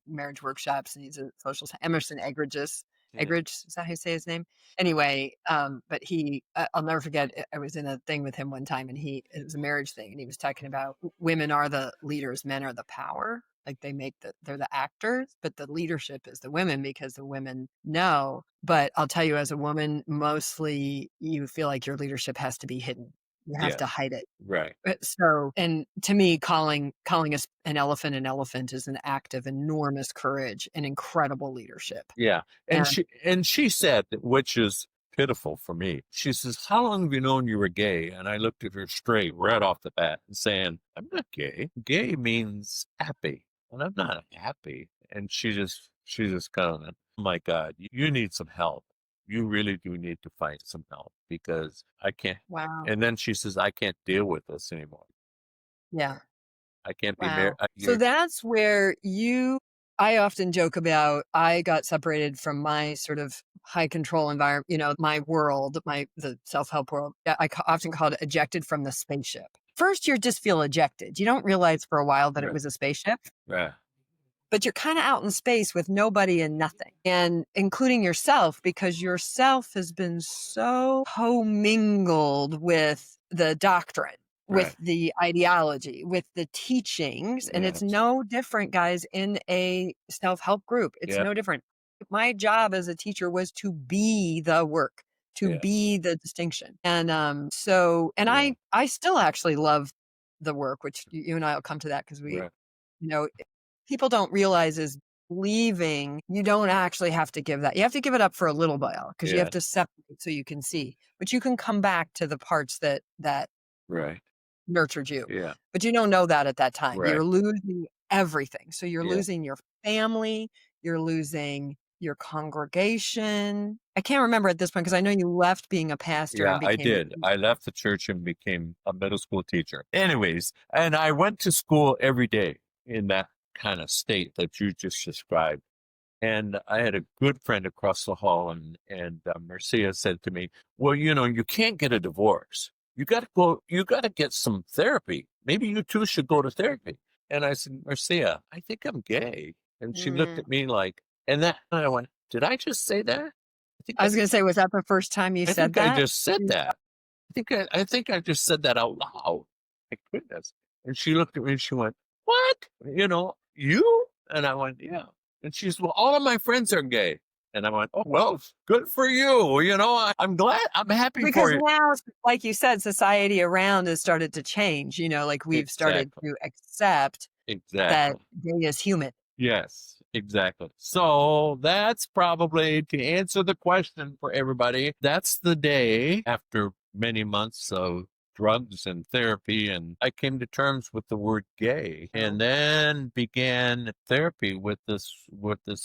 marriage workshops, and he's a social Emerson Eggridge, is that how you say his name? Anyway, but I'll never forget, I was in a thing with him one time, and it was a marriage thing, and he was talking about women are the leaders, men are the power. Like they're the actors, but the leadership is the women because the women know. But I'll tell you, as a woman, mostly you feel like your leadership has to be hidden. You have to hide it. Right. So, and to me, calling an elephant is an act of enormous courage and incredible leadership. Yeah. And she said, which is pitiful for me. She says, "How long have you known you were gay?" And I looked at her straight right off the bat and saying, "I'm not gay. Gay means happy, and I'm not happy." And she just kind of went, "Oh my God, you need some help. You really do need to find some help because I can't." Wow. And then she says, "I can't deal with this anymore. Yeah. I can't be married." Wow. So that's where I often joke about, I got separated from my sort of high control environment, my world, the self-help world. I often call it ejected from the spaceship. First, you just feel ejected. You don't realize for a while that it was a spaceship. Right. But you're kind of out in space with nobody and nothing, and including yourself, because yourself has been so commingled with the doctrine, with the ideology, with the teachings. And it's no different, guys, in a self-help group. It's no different. My job as a teacher was to be the work, to be the distinction. And I still actually love the work, which you and I will come to that, because people don't realize is leaving, you don't actually have to give that. You have to give it up for a little while, because you have to separate so you can see. But you can come back to the parts that nurtured you. Yeah. But you don't know that at that time. Right. You're losing everything. So you're losing your family, you're losing your congregation. I can't remember at this point, because I know you left being a pastor. Yeah, And I became did. I left the church and became a middle school teacher. Anyways, and I went to school every day in that kind of state that you just described. And I had a good friend across the hall, and Marcia said to me, "Well, you can't get a divorce. You got to get some therapy. Maybe you two should go to therapy." And I said, "Marcia, I think I'm gay." And she looked at me like, and I went, Did I just say that? I was going to say, was that the first time you I said think I that? just said that. I think I just said that out loud. My goodness. And she looked at me and she went, "What? You?" And I went, "Yeah." And she's, "Well, all of my friends are gay." And I went, "Oh, well, good for you. I'm glad. I'm happy Because for you." now, like you said, society around has started to change. Like we've started Exactly. to accept that Exactly. gay is human. Yes, exactly. So that's probably to answer the question for everybody. That's the day after many months of drugs and therapy, and I came to terms with the word gay, and then began therapy with this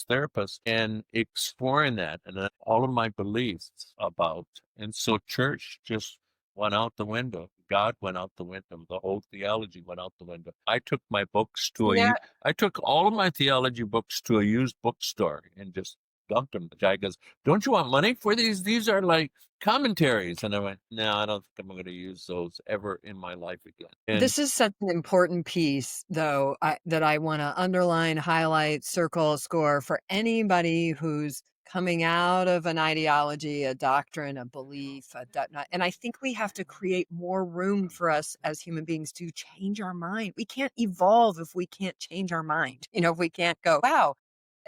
therapist and exploring that and all of my beliefs about. And so church just went out the window. God went out the window. The whole theology went out the window. I took my books to Yeah. I took all of my theology books to a used bookstore and just dumped them. The guy goes, "Don't you want money for these? These are like commentaries." And I went, "No, I don't think I'm going to use those ever in my life again." And This is such an important piece, though, that I want to underline, highlight, circle, score for anybody who's coming out of an ideology, a doctrine, a belief, and I think we have to create more room for us as human beings to change our mind. We can't evolve if we can't change our mind. If we can't go, wow,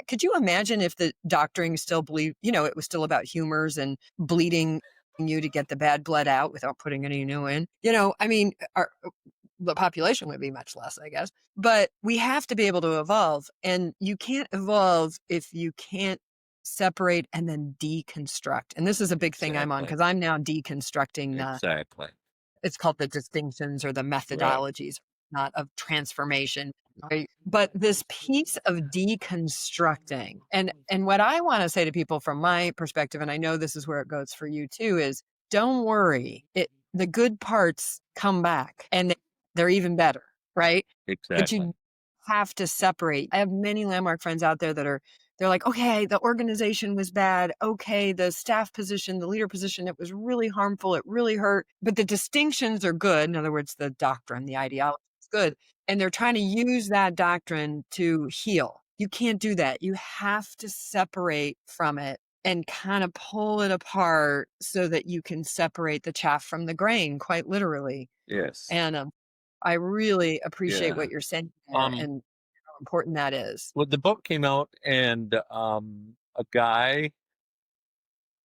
could you imagine if the doctoring still believed, it was still about humors and bleeding you to get the bad blood out without putting any new in? I mean, the population would be much less, I guess. But we have to be able to evolve. And you can't evolve if you can't separate and then deconstruct. And this is a big thing I'm on exactly, because I'm now deconstructing exactly, it's called the distinctions or the right, methodologies, not of transformation. Right? But this piece of deconstructing, and what I want to say to people from my perspective, and I know this is where it goes for you too, is don't worry. The good parts come back and they're even better, right? But exactly. you have to separate. I have many landmark friends out there they're like, okay, the organization was bad. Okay, the staff position, the leader position, it was really harmful. It really hurt. But the distinctions are good. In other words, the doctrine, the ideology is good. And they're trying to use that doctrine to heal. You can't do that. You have to separate from it and kind of pull it apart so that you can separate the chaff from the grain, quite literally. Yes, And I really appreciate yeah. what you're saying there and how important that is. Well, the book came out, and a guy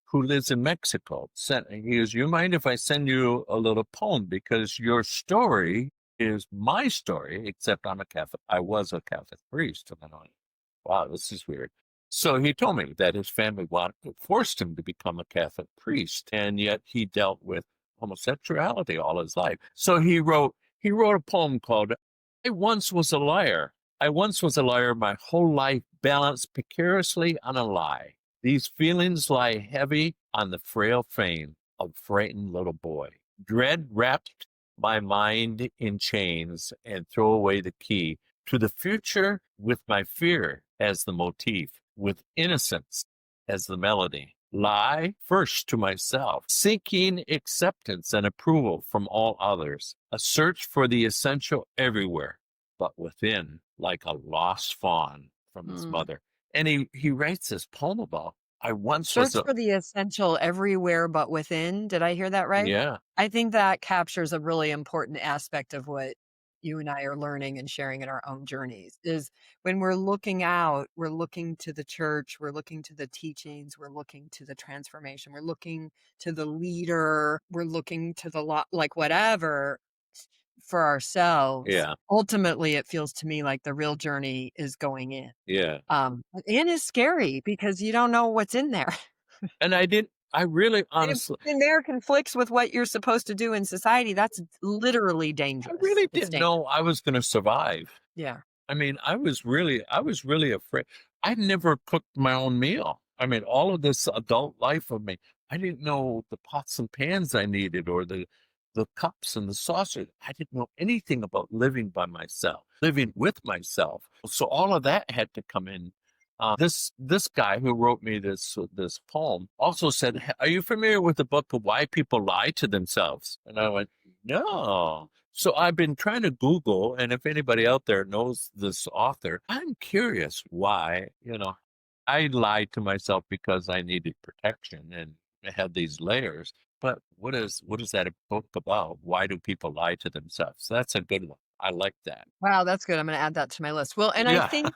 who lives in Mexico he goes, "You mind if I send you a little poem because your story is my story, except I'm a Catholic. I was a Catholic priest." And I went, "Wow, this is weird." So he told me that his family forced him to become a Catholic priest, and yet he dealt with homosexuality all his life. So he wrote a poem called "I Once Was a Liar." I once was a liar, my whole life balanced precariously on a lie. These feelings lie heavy on the frail frame of a frightened little boy. Dread wrapped my mind in chains and throw away the key to the future with my fear as the motif, with innocence as the melody. Lie first to myself, seeking acceptance and approval from all others, a search for the essential everywhere, but within, like a lost fawn from his Mm. mother. And he writes this poem about, I once was Search a, for the essential everywhere but within. Did I hear that right? yeah, I think that captures a really important aspect of what you and I are learning and sharing in our own journeys is when we're looking out, we're looking to the church, we're looking to the teachings, we're looking to the transformation, we're looking to the leader, we're looking to the like whatever for ourselves. yeah, Ultimately, it feels to me like the real journey is going in. yeah. And is scary because you don't know what's in there. And I really And if honestly, what's in there conflicts with what you're supposed to do in society, that's literally I dangerous. really It's didn't dangerous. know I was going to survive. Yeah. I mean, I was really afraid. I never cooked my own meal. I mean, all of this adult life of me, I didn't know the pots and pans I needed or the cups and the saucers. I didn't know anything about living by myself, living with myself. So all of that had to come in. This guy who wrote me this poem also said, "Are you familiar with the book of Why People Lie to Themselves?" And I went, "No." So I've been trying to Google, and if anybody out there knows this author, I'm curious why, I lied to myself because I needed protection and I had these layers. But what is that book about? Why do people lie to themselves? That's a good one. I like that. Wow, that's good. I'm going to add that to my list. Well, and I Yeah, think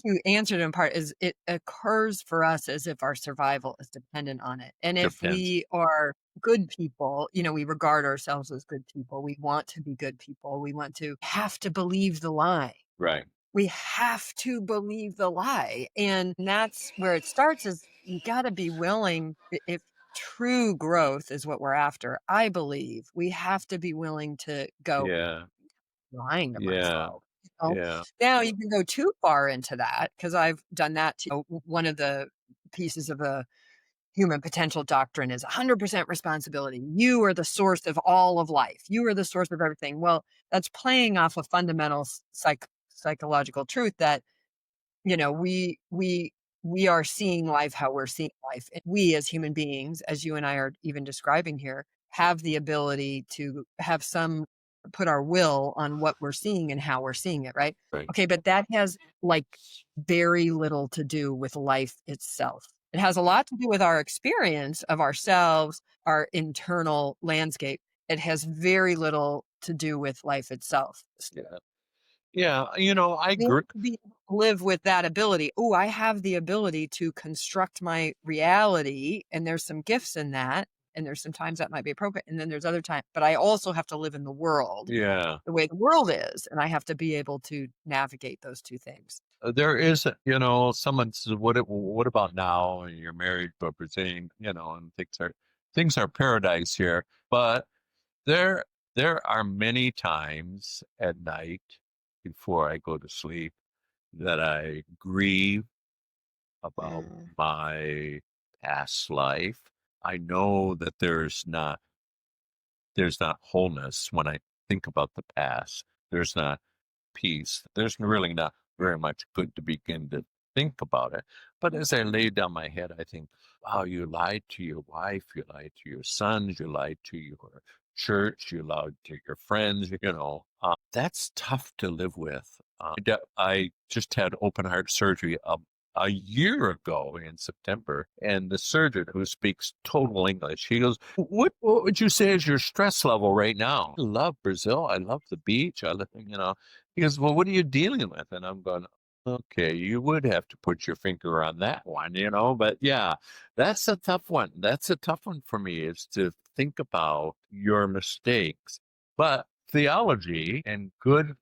you answered in part is it occurs for us as if our survival is dependent on it. And if depends. we are good people, we regard ourselves as good people. We want to be good people. We want to have to believe the lie. Right. We have to believe the lie. And that's where it starts is you got to be willing if true growth is what we're after. I believe we have to be willing to go Yeah. lying to Yeah. myself. Yeah. Now you can go too far into that because I've done that too. One of the pieces of the human potential doctrine is 100% responsibility. You are the source of all of life. You are the source of everything. Well, that's playing off a fundamental psychological truth that we are seeing life how we're seeing life. And we as human beings, as you and I are even describing here, have the ability to have some put our will on what we're seeing and how we're seeing it, right? Right. Okay, but that has like very little to do with life itself. It has a lot to do with our experience of ourselves, our internal landscape. It has very little to do with life itself. Yeah. Yeah. I We have agree. to live with that ability. Oh, I have the ability to construct my reality, and there's some gifts in that, and there's some times that might be appropriate, and then there's other times, but I also have to live in the world Yeah. the way the world is, and I have to be able to navigate those two things. There is, someone says, what about now? And you're married, but Brazilian, and things are paradise here. But there, there are many times at night before I go to sleep that I grieve about Mm. my past life. I know that there's not wholeness when I think about the past. There's not peace. There's really not very much good to begin to think about it. But as I lay down my head, I think, wow, you lied to your wife, you lied to your sons, you lied to your church, you lied to your friends, that's tough to live with. I just had open heart surgery a year ago in September, and the surgeon who speaks total English, he goes, what would you say is your stress level right now? I love Brazil. I love the beach. I love. He goes, well, what are you dealing with? And I'm going, okay, you would have to put your finger on that one. But yeah, that's a tough one. That's a tough one for me is to think about your mistakes. But theology and good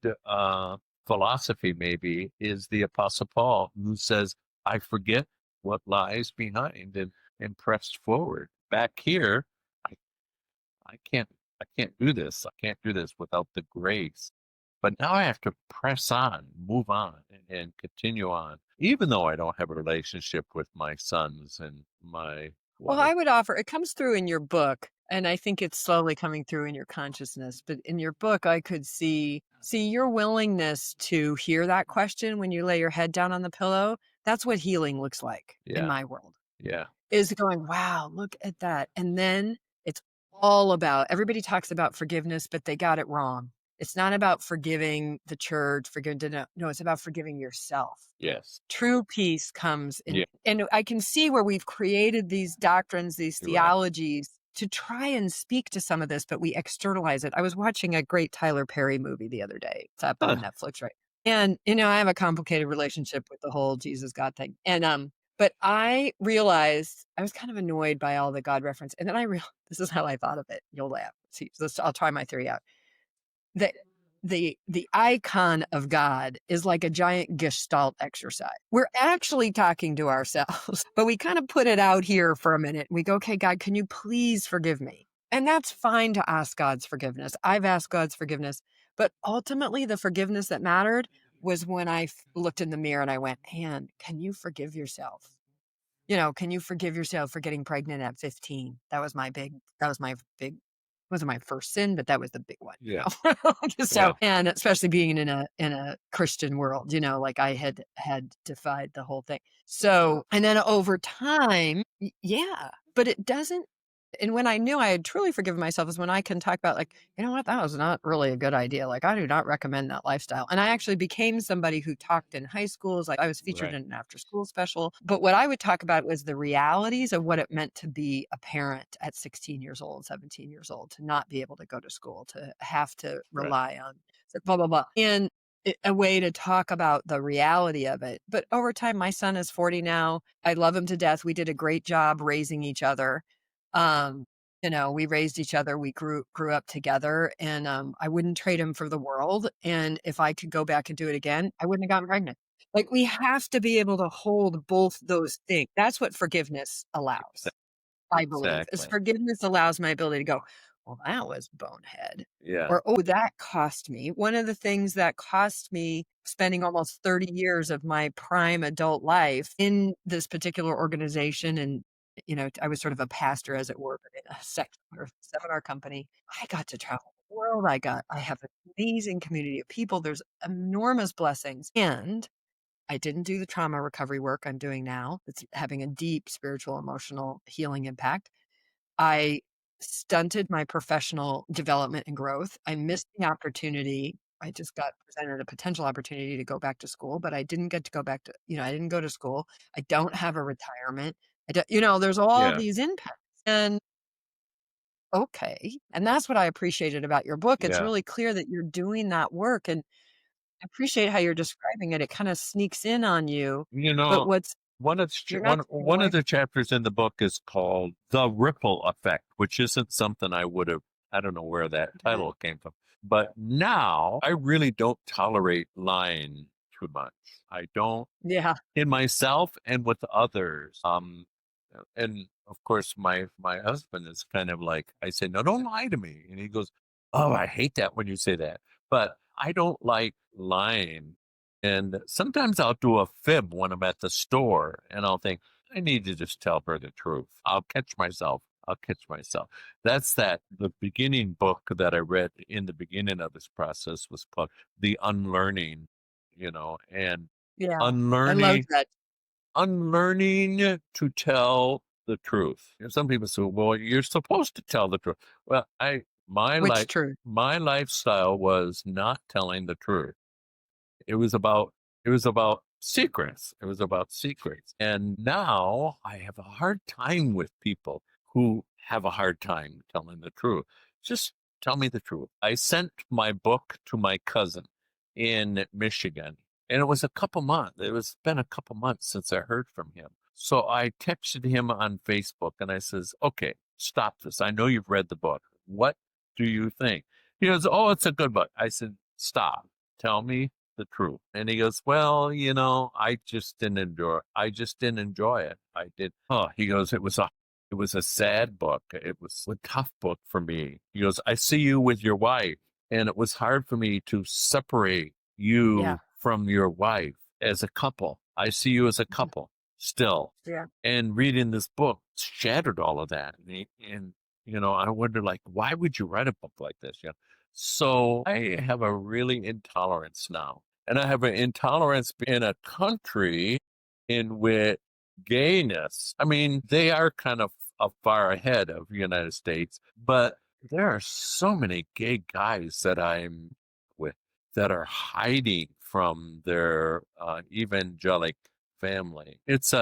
philosophy maybe is the Apostle Paul who says, I forget what lies behind and press forward. Back here, I, I can't I can't do this. I can't do this without the grace. But now I have to press on, move on, and continue on, even though I don't have a relationship with my sons and my Well, wife. I would offer it comes through in your book, and I think it's slowly coming through in your consciousness. But in your book, I could see your willingness to hear that question when you lay your head down on the pillow. That's what healing looks like in Yeah, my world. yeah, Is going, wow, look at that. And then it's all about everybody talks about forgiveness, but they got it wrong. It's not about forgiving the church, no, it's about forgiving yourself. yes, True peace comes in. yeah, And I can see where we've created these doctrines, these you're right. theologies to try and speak to some of this, but we externalize it. I was watching a great Tyler Perry movie the other day. It's up Huh, on Netflix, right? And, I have a complicated relationship with the whole Jesus God thing. And, but I realized I was kind of annoyed by all the God reference. And then I realized this is how I thought of it. You'll laugh. See, I'll try my theory out. The the icon of God is like a giant gestalt exercise. We're actually talking to ourselves, but we kind of put it out here for a minute. We go, okay, God, can you please forgive me? And that's fine to ask God's forgiveness. I've asked God's forgiveness, but ultimately the forgiveness that mattered was when I looked in the mirror and I went, man, can you forgive yourself? Can you forgive yourself for getting pregnant at 15? That was my big, wasn't my first sin, but that was the big one. yeah, So, yeah, and especially being in a Christian world, like I had defied the whole thing. So, and then over time, yeah, but it doesn't, And when I knew I had truly forgiven myself is when I can talk about like, you know what, that was not really a good idea. Like, I do not recommend that lifestyle. And I actually became somebody who talked in high schools. Like, I was featured Right. in an after school special. But what I would talk about was the realities of what it meant to be a parent at 16 years old, 17 years old, to not be able to go to school, to have to Right. rely on blah, blah, blah. And a way to talk about the reality of it. But over time, my son is 40 now. I love him to death. We did a great job raising each other. Um, we raised each other. We grew up together, and I wouldn't trade him for the world. And if I could go back and do it again, I wouldn't have gotten pregnant. Like, we have to be able to hold both those things. That's what forgiveness allows. I believe is Exactly. forgiveness allows my ability to go, well, that was bonehead. Yeah. Or, oh, that cost me. One of the things that cost me spending almost 30 years of my prime adult life in this particular organization. And, I was sort of a pastor, as it were, but in a secular seminar company. I got to travel the world. I have an amazing community of people. There's enormous blessings. And I didn't do the trauma recovery work I'm doing now. It's having a deep spiritual, emotional healing impact. I stunted my professional development and growth. I missed the opportunity. I just got presented a potential opportunity to go back to school, but I didn't get to go back to, I didn't go to school. I don't have a retirement. I don't, there's all Yeah. these impacts. And okay. And that's what I appreciated about your book. It's Yeah. really clear that you're doing that work. And I appreciate how you're describing it. It kind of sneaks in on you. You But know, what's one of you're not staying one away. of the chapters in the book is called The Ripple Effect, which isn't something I don't know where that Okay. title came from. But now I really don't tolerate lying too much. I don't Yeah. in myself and with others. And of course my husband is kind of like, I say, no, don't lie to me. And he goes, oh, I hate that when you say that. But I don't like lying. And sometimes I'll do a fib when I'm at the store and I'll think, I need to just tell her the truth. I'll catch myself. That's the beginning book that I read in the beginning of this process was called The Unlearning, and Yeah. I love unlearning that. unlearning to tell the truth. And some people say, well, you're supposed to tell the truth. Well, Which truth? my lifestyle was not telling the truth. It was about it was about secrets. It was about secrets. And now I have a hard time with people who have a hard time telling the truth. Just tell me the truth. I sent my book to my cousin in Michigan, and it was a couple months. Been a couple months since I heard from him. So I texted him on Facebook and I says, "Okay, stop this. I know you've read the book. What do you think?" He goes, "Oh, it's a good book." I said, "Stop. Tell me the truth." And he goes, "Well, I just didn't enjoy it. I did." Oh, he goes, it was a sad book. It was a tough book for me. He goes, "I see you with your wife, and it was hard for me to separate Yeah. you from your wife as a couple. I see you as a Mhm. couple still." Yeah. And reading this book shattered all of that. And I wonder, like, why would you write a book like this? So I have a really intolerance now. And I have an intolerance in a country in which gayness, I mean, they are kind of far ahead of the United States, but there are so many gay guys that I'm with that are hiding from their evangelic family. It's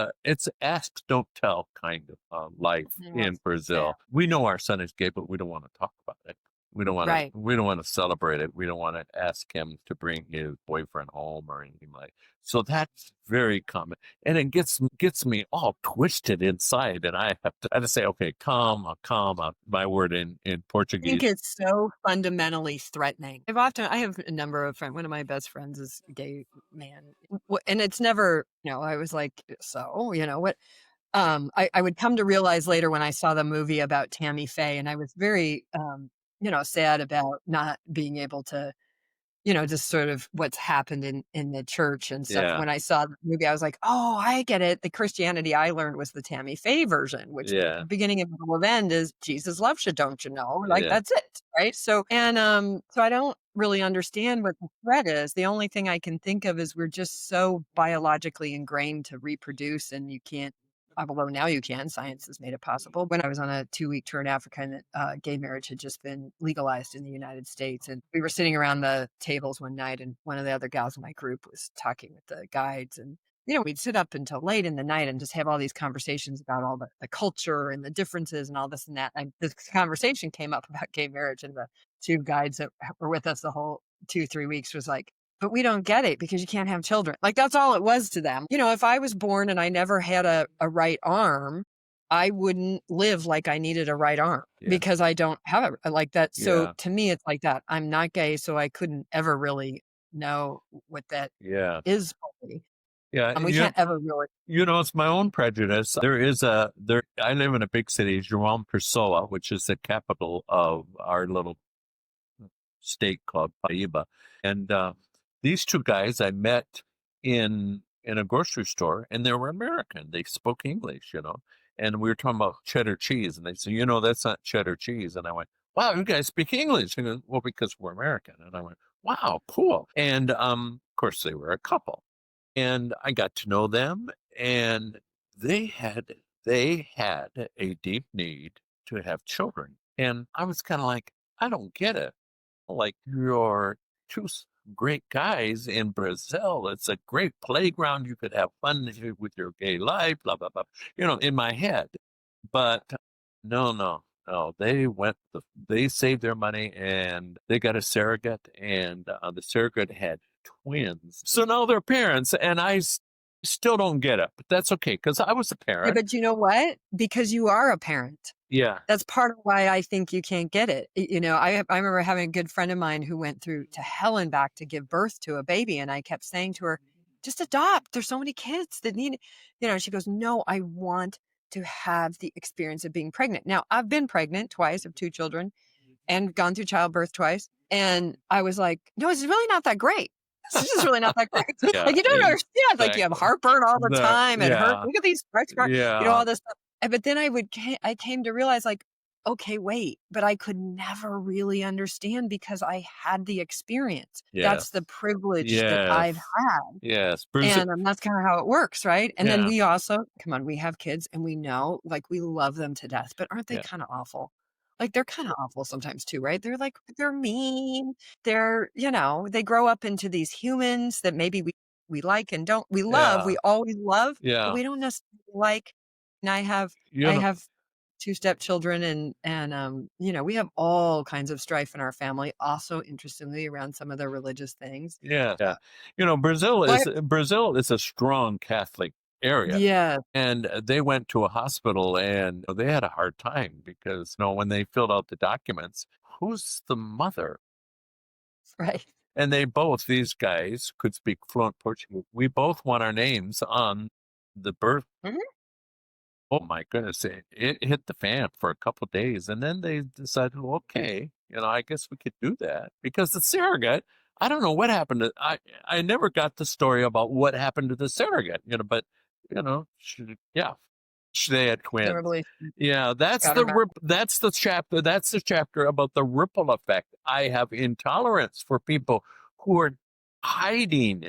ask, don't tell kind of life Yeah. in Yeah. Brazil. We know our son is gay, but we don't want to talk about it. Right. We don't want to celebrate it. We don't want to ask him to bring his boyfriend home or anything like. So that's very common, and it gets me all twisted inside. And I have to say, okay, calm, my word in I think Portuguese. it's so fundamentally threatening. I have a number of friends. One of my best friends is a gay man. And it's never, I was like, so, what? I would come to realize later when I saw the movie about Tammy Faye, and I was very, sad about not being able to, just sort of what's happened in the church and stuff. Yeah, When I saw the movie, I was like, oh, I get it. The Christianity I learned was the Tammy Faye version, which yeah, beginning and middle of end is Jesus loves you, don't you know? Like, yeah. that's it. Right. So I don't really understand what the threat is. The only thing I can think of is we're just so biologically ingrained to reproduce, and you can't although now you can, science has made it possible. When I was on a 2-week tour in Africa, and gay marriage had just been legalized in the United States. And we were sitting around the tables one night, and one of the other gals in my group was talking with the guides. And, we'd sit up until late in the night and just have all these conversations about all the culture and the differences and all this and that. And this conversation came up about gay marriage, and the two guides that were with us the whole 2-3 weeks was like, but we don't get it because you can't have children. Like, that's all it was to them. If I was born and I never had a right arm, I wouldn't live like I needed a right arm because I don't have it like that. So to me, it's like that. I'm not gay, so I couldn't ever really know what that is for me. Yeah. And we can't ever really. It's my own prejudice. I live in a big city, João Pessoa, which is the capital of our little state called Paraíba. And these two guys I met in a grocery store, and they were American. They spoke English, and we were talking about cheddar cheese, and they said, that's not cheddar cheese. And I went, wow, you guys speak English. And he goes, well, because we're American. And I went, wow, cool. And of course, they were a couple. And I got to know them, and they had a deep need to have children. And I was kind of like, I don't get it. Like, you're two great guys in Brazil. It's a great playground. You could have fun with your gay life, blah, blah, blah, in my head. But no. They saved their money, and they got a surrogate, and the surrogate had twins. So now they're parents, and I still don't get it, but that's okay because I was a parent. Yeah, but you know what? Because you are a parent. Yeah. That's part of why I think you can't get it. I remember having a good friend of mine who went through to hell and back to give birth to a baby. And I kept saying to her, just adopt. There's so many kids that need it. She goes, no, I want to have the experience of being pregnant. Now, I've been pregnant twice, of 2 children, and gone through childbirth twice. And I was like, no, it's really not that great. It's just really not that great. Like, you don't understand. Exactly. Like, you have heartburn all the time and hurt. Look at these stretch marks, all this stuff. But then I came to realize, like, okay, wait, but I could never really understand because I had the experience. That's the privilege that I've had. Yes. And that's kind of how it works, right? And then we also, we have kids, and we know, like, we love them to death, but aren't they kind of awful? Like, they're kind of awful sometimes too, right? They're mean. They're, they grow up into these humans that maybe we like and don't. We love, we always love, but we don't necessarily like. And I have 2 stepchildren, and we have all kinds of strife in our family. Also, interestingly, around some of the religious things. Yeah. Brazil is a strong Catholic area. Yeah. And they went to a hospital, and they had a hard time because, when they filled out the documents, who's the mother? Right. And these guys could speak fluent Portuguese. We both want our names on the birth. Mm-hmm. Oh my goodness, it hit the fan for a couple of days. And then they decided, well, okay, I guess we could do that because the surrogate, I don't know what happened to, I never got the story about what happened to the surrogate, but, they had twins. Yeah, that's the chapter about the ripple effect. I have intolerance for people who are hiding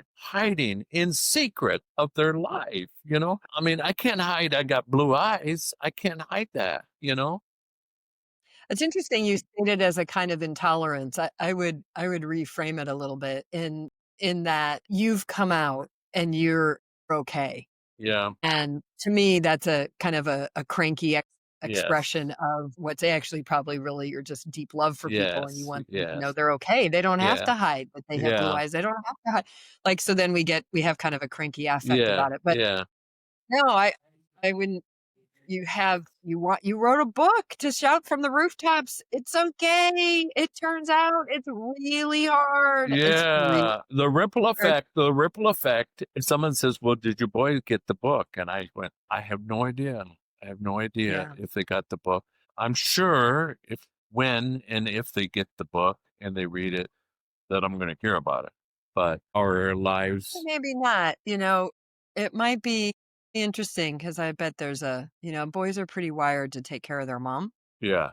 in secret of their life. I can't hide. I got blue eyes. I can't hide that. It's interesting you stated as a kind of intolerance. I would reframe it a little bit in that you've come out and you're okay. Yeah. And to me, that's a kind of a cranky expression of what's actually probably really your just deep love for people, and you want them to know they're okay. They don't have to hide that they have blue eyes. They don't have to hide. Like, so then we have kind of a cranky affect about it. But no, I wouldn't. You wrote a book to shout from the rooftops. It's okay. It turns out it's really hard. Yeah. The ripple effect. If someone says, well, did your boys get the book? And I went, I have no idea. If they got the book. I'm sure when and if they get the book and they read it, that I'm going to hear about it. But our lives. Maybe not. It might be interesting because I bet there's boys are pretty wired to take care of their mom. Yeah.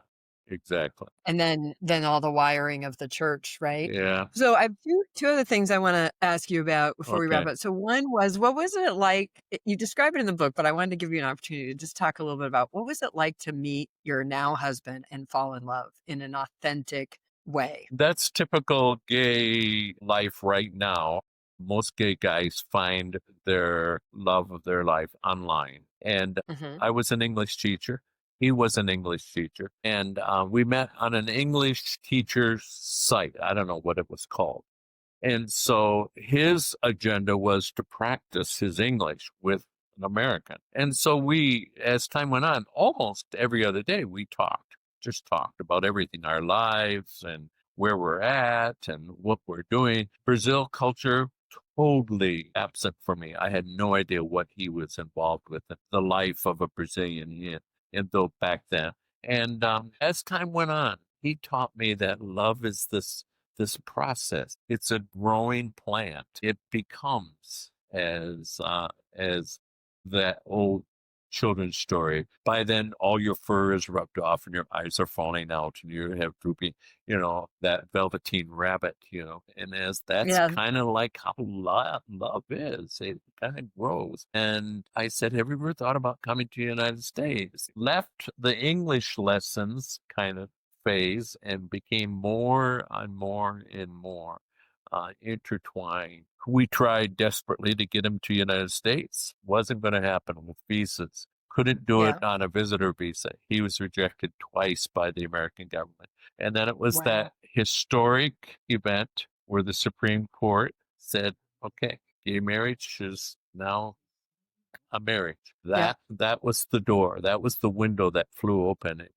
Exactly. And then all the wiring of the church, right? Yeah. So I have two other things I wanna ask you about before we wrap Okay. up. So one was, what was it like you describe it in the book, but I wanted to give you an opportunity to just talk a little bit about what was it like to meet your now husband and fall in love in an authentic way? That's typical gay life right now. Most gay guys find their love of their life online. And Mhm. I was an English teacher. He was an English teacher. And we met on an English teacher's site. I don't know what it was called. And so his agenda was to practice his English with an American. And so we, as time went on, almost every other day, we talked, just talked about everything, our lives and where we're at and what we're doing. Brazil culture, totally absent for me. I had no idea what he was involved with, the life of a Brazilian in though back then. And as time went on, he taught me that love is this process. It's a growing plant. It becomes as that old children's story. By then, all your fur is rubbed off and your eyes are falling out, and you have droopy, that velveteen rabbit, And as that's Yeah. kind of like how love is. It kind of grows. And I said, "Have you ever thought about coming to the United States?" Left the English lessons kind of phase and became more and more and more intertwined. We tried desperately to get him to the United States. Wasn't going to happen with visas. Couldn't do it Yeah. on a visitor visa. He was rejected twice by the American government. And then it was Wow. that historic event where the Supreme Court said, okay, gay marriage is now a marriage. Yeah. That was the door. That was the window that flew open.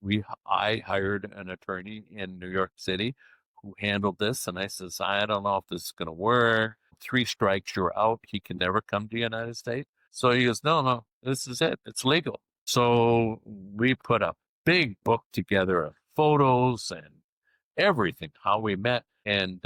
I hired an attorney in New York City who handled this, and I says, I don't know if this is going to work. 3 strikes, you're out. He can never come to the United States. So he goes, no, this is it. It's legal. So we put a big book together of photos and everything, how we met. And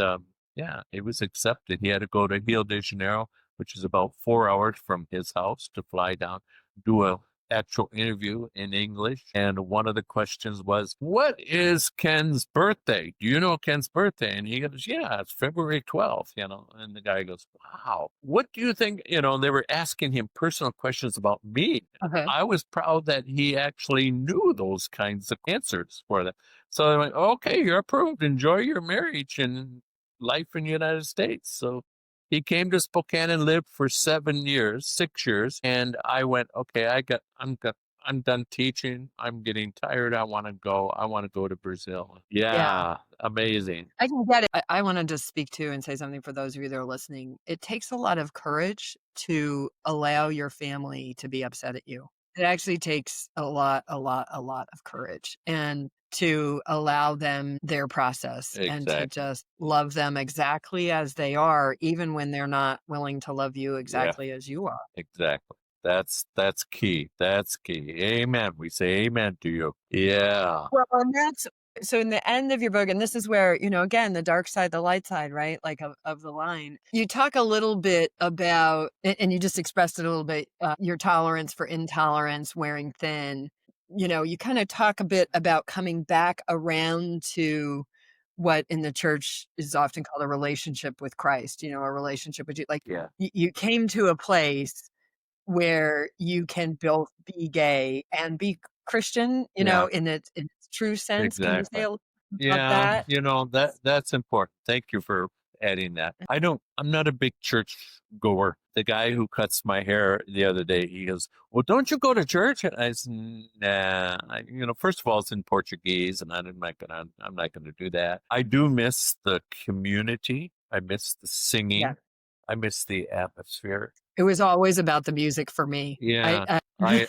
yeah, it was accepted. He had to go to Rio de Janeiro, which is about 4 hours from his house, to fly down, do a actual interview in English. And one of the questions was, what is Ken's birthday? Do you know Ken's birthday? And he goes, yeah, it's February 12th, And the guy goes, wow, what do you think? They were asking him personal questions about me. Okay. I was proud that he actually knew those kinds of answers for them. So they went, okay, you're approved. Enjoy your marriage and life in the United States. So he came to Spokane and lived for 7 years, 6 years. And I went, okay, I'm done teaching. I'm getting tired. I want to go. I want to go to Brazil. Yeah. Yeah, amazing. I can get it. I wanted to speak to and say something for those of you that are listening. It takes a lot of courage to allow your family to be upset at you. It actually takes a lot of courage, and to allow them their process and to Exactly. just love them exactly as they are, even when they're not willing to love you Yeah, exactly as you are. exactly. That's key. That's key. Amen. We say amen to you. Yeah. Well, and that's so in the end of your book, and this is where, again, the dark side, the light side, right? Like of the line. You talk a little bit about, and you just expressed it a little bit, your tolerance for intolerance, wearing thin. You kind of talk a bit about coming back around to what in the church is often called a relationship with Christ, a relationship with you. Like Yeah. you came to a place where you can both be gay and be Christian, Yeah. in its true sense. Can you say Exactly. a little bit about Yeah, that? that's important. Thank you for adding that. I'm not a big church goer. The guy who cuts my hair the other day, he goes, "Well, don't you go to church?" And I said, "Nah." First of all, it's in Portuguese, and I'm not gonna do that. I do miss the community. I miss the Yeah. singing. I miss the atmosphere. It was always about the music for me. Yeah, I I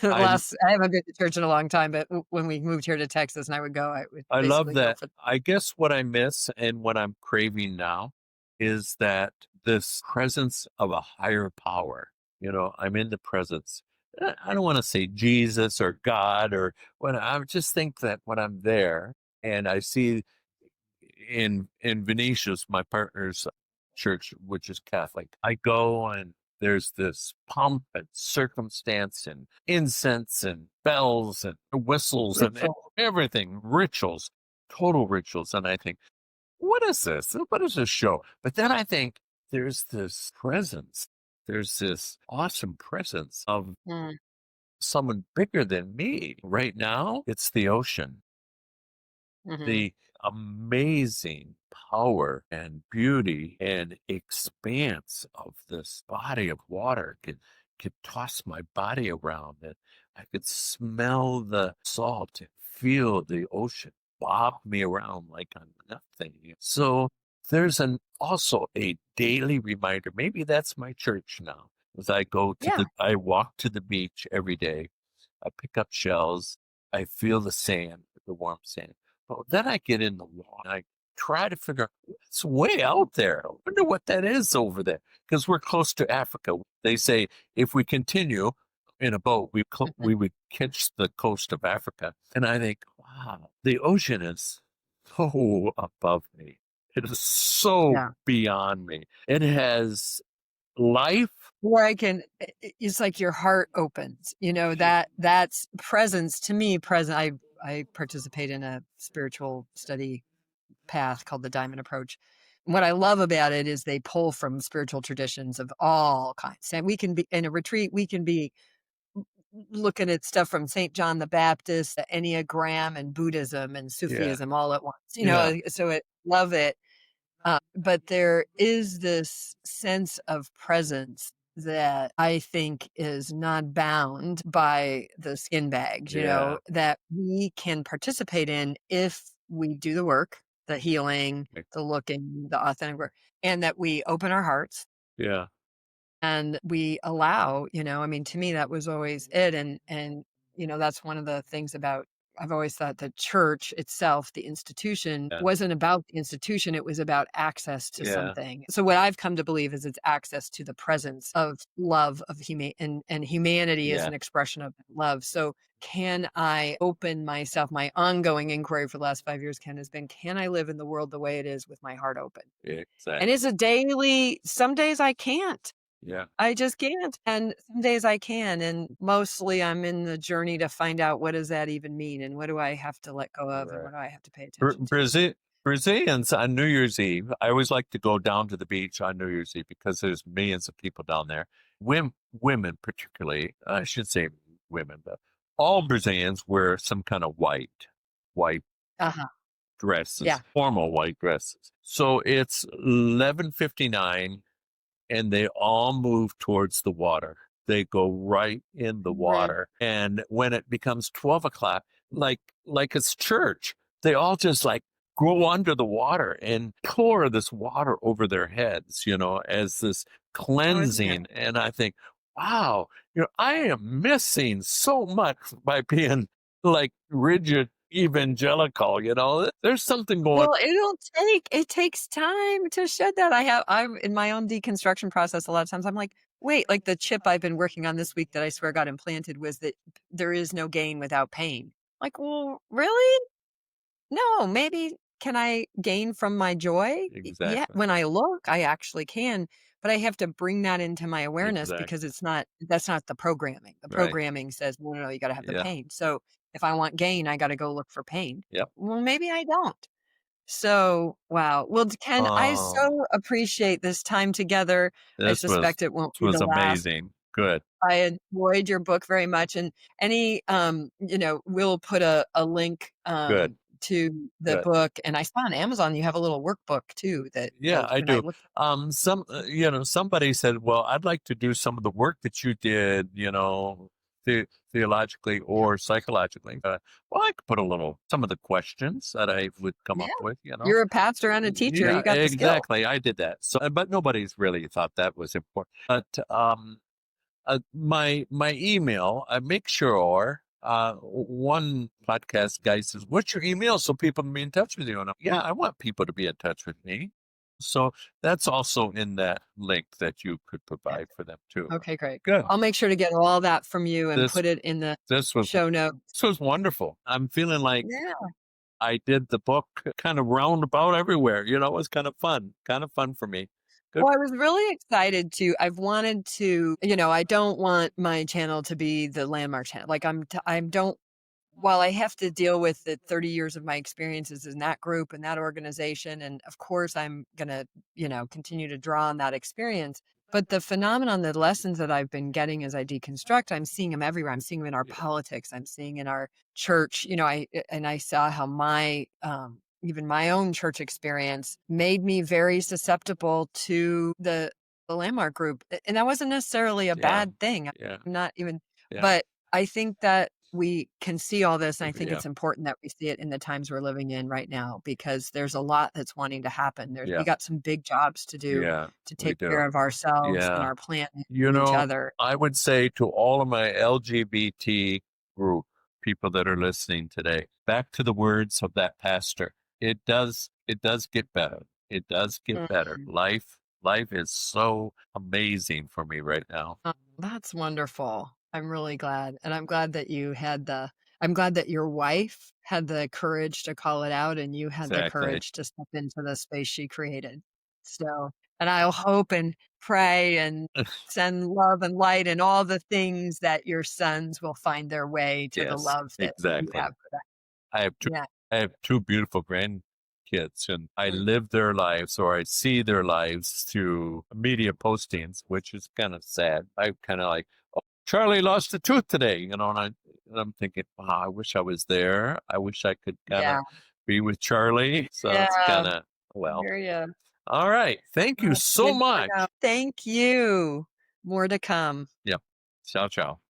haven't been to church in a long time, but when we moved here to Texas and I would go, I would I love basically go that. for. I guess what I miss and what I'm craving now is that this presence of a higher power. I'm in the presence. I don't want to say Jesus or God or what. I just think that when I'm there and I see in Venetia's, my partner's church, which is Catholic, I go and there's this pomp and circumstance and incense and bells and whistles and Ritual. everything, rituals. total rituals. And I think, what is this? What is this show? But then I think there's this presence. There's this awesome presence of Mm, someone bigger than me. Right now, it's the ocean. mhm. The amazing power and beauty and expanse of this body of water could toss my body around, and I could smell the salt and feel the ocean bob me around like I'm nothing. So there's also a daily reminder. Maybe that's my church now. As Yeah. I walk to the beach every day. I pick up shells. I feel the sand, the warm sand. But then I get in the water and I try to figure out what's way out there. I wonder what that is over there. Because we're close to Africa. They say if we continue in a boat, we would catch the coast of Africa. And I think, wow, the ocean is so above me. It is so Yeah. beyond me. It has life. Where it's like your heart opens, that's presence to me. I participate in a spiritual study path called the Diamond Approach. What I love about it is they pull from spiritual traditions of all kinds. And we can be in a retreat, we can be looking at stuff from St. John the Baptist, the Enneagram, and Buddhism and Yeah. Sufism all at once, Yeah. so love it. But there is this sense of presence that I think is not bound by the skin bags, Yeah. that we can participate in if we do the work, the healing, the looking, the authentic work, and that we open our hearts Yeah. and we allow, to me, that was always it. And, that's one of the things about, I've always thought the church itself, the institution, Yeah. wasn't about the institution. It was about access to Yeah. something. So what I've come to believe is it's access to the presence of love, of and humanity is Yeah. an expression of love. So can I open myself? My ongoing inquiry for the last 5 years, Ken, has been, can I live in the world the way it is with my heart open? And Exactly. it's a daily, some days I can't. Yeah. I just can't. And some days I can. And mostly I'm in the journey to find out, what does that even mean? And what do I have to let go of? And Right. what do I have to pay attention to? Brazilians on New Year's Eve, I always like to go down to the beach on New Year's Eve because there's millions of people down there. Women, particularly, I should say women, but all Brazilians wear some kind of white Uh-huh. dresses, Yeah. formal white dresses. So it's 11:59 and they all move towards the water. They go right in the Mhm. water. And when it becomes 12 o'clock, like it's church, they all just like go under the water and pour this water over their heads, as this Oh, isn't it? cleansing. And I think, wow, I am missing so much by being like rigid evangelical, there's something going. Well, it takes time to shed that. I'm in my own deconstruction process. A lot of times I'm like, wait, like the chip I've been working on this week that I swear got implanted was that there is no gain without pain. Like, well, really? No, maybe can I gain from my joy? Yeah, Exactly. when I look, I actually can, but I have to bring that into my awareness because Exactly. that's not the programming. The Right. programming says, no, no, you got to have the Yeah. pain. So if I want gain, I got to go look for pain. Yep. Well, maybe I don't. So, wow. Well, Ken, I Oh, so appreciate this time together. I this was suspect it won't this be was the last. amazing. Good. I enjoyed your book very much, and we'll put a link Good. to the Good. book. And I saw on Amazon you have a little workbook too that Yeah, I when I do. looked. Somebody said, "Well, I'd like to do some of the work that you did, theologically or psychologically." Well, I could put some of the questions that I would come Yeah, up with, you're a pastor and a teacher. Yeah, You got the skill. exactly. I did that. So, but nobody's really thought that was important. But my email, I make sure one podcast guy says, "What's your email so people can be in touch with you?" And yeah, I want people to be in touch with me. So that's also in that link that you could provide for them too. Okay, great. Good. I'll make sure to get all that from you and This put it in the this was show notes. this was wonderful. I'm feeling like Yeah. I did the book kind of roundabout everywhere. It was kind of fun for me. Good. Well, I was really excited I've wanted to, I don't want my channel to be the landmark channel. Like I don't while I have to deal with the 30 years of my experiences in that group and that organization, and of course I'm going to, continue to draw on that experience. But the phenomenon, the lessons that I've been getting as I deconstruct, I'm seeing them everywhere. I'm seeing them in our Yeah. politics. I'm seeing in our church, I saw how even my own church experience made me very susceptible to the landmark group. And that wasn't necessarily a Yeah. bad thing. Yeah. I'm not even, Yeah. but I think that we can see all this. And I think Yeah. it's important that we see it in the times we're living in right now, because there's a lot that's wanting to happen. We Yeah. got some big jobs to do Yeah. to We take do. care of ourselves and Yeah. our planet and each other. I would say to all of my LGBT group people that are listening today, back to the words of that pastor, it does get better. It does get better. Mhm. Life is so amazing for me right now. Oh, that's wonderful. I'm really glad. And I'm glad that your wife had the courage to call it out and you had the Exactly. courage to step into the space she created. So, and I'll hope and pray and send love and light and all the things that your sons will find their way to the Yes, love that you exactly. have for them. I have two Yeah. I have two beautiful grandkids, and I Mm. live their lives, or I see their lives through media postings, which is kind of sad. I kind of like, oh, Charlie lost a tooth today, and I'm thinking, wow, I wish I was there. I wish I could kind Yeah. of be with Charlie. So it's Yeah. kind of, I well, hear you. all right. Thank you so much. Thank you. More to come. Yep. Ciao, ciao.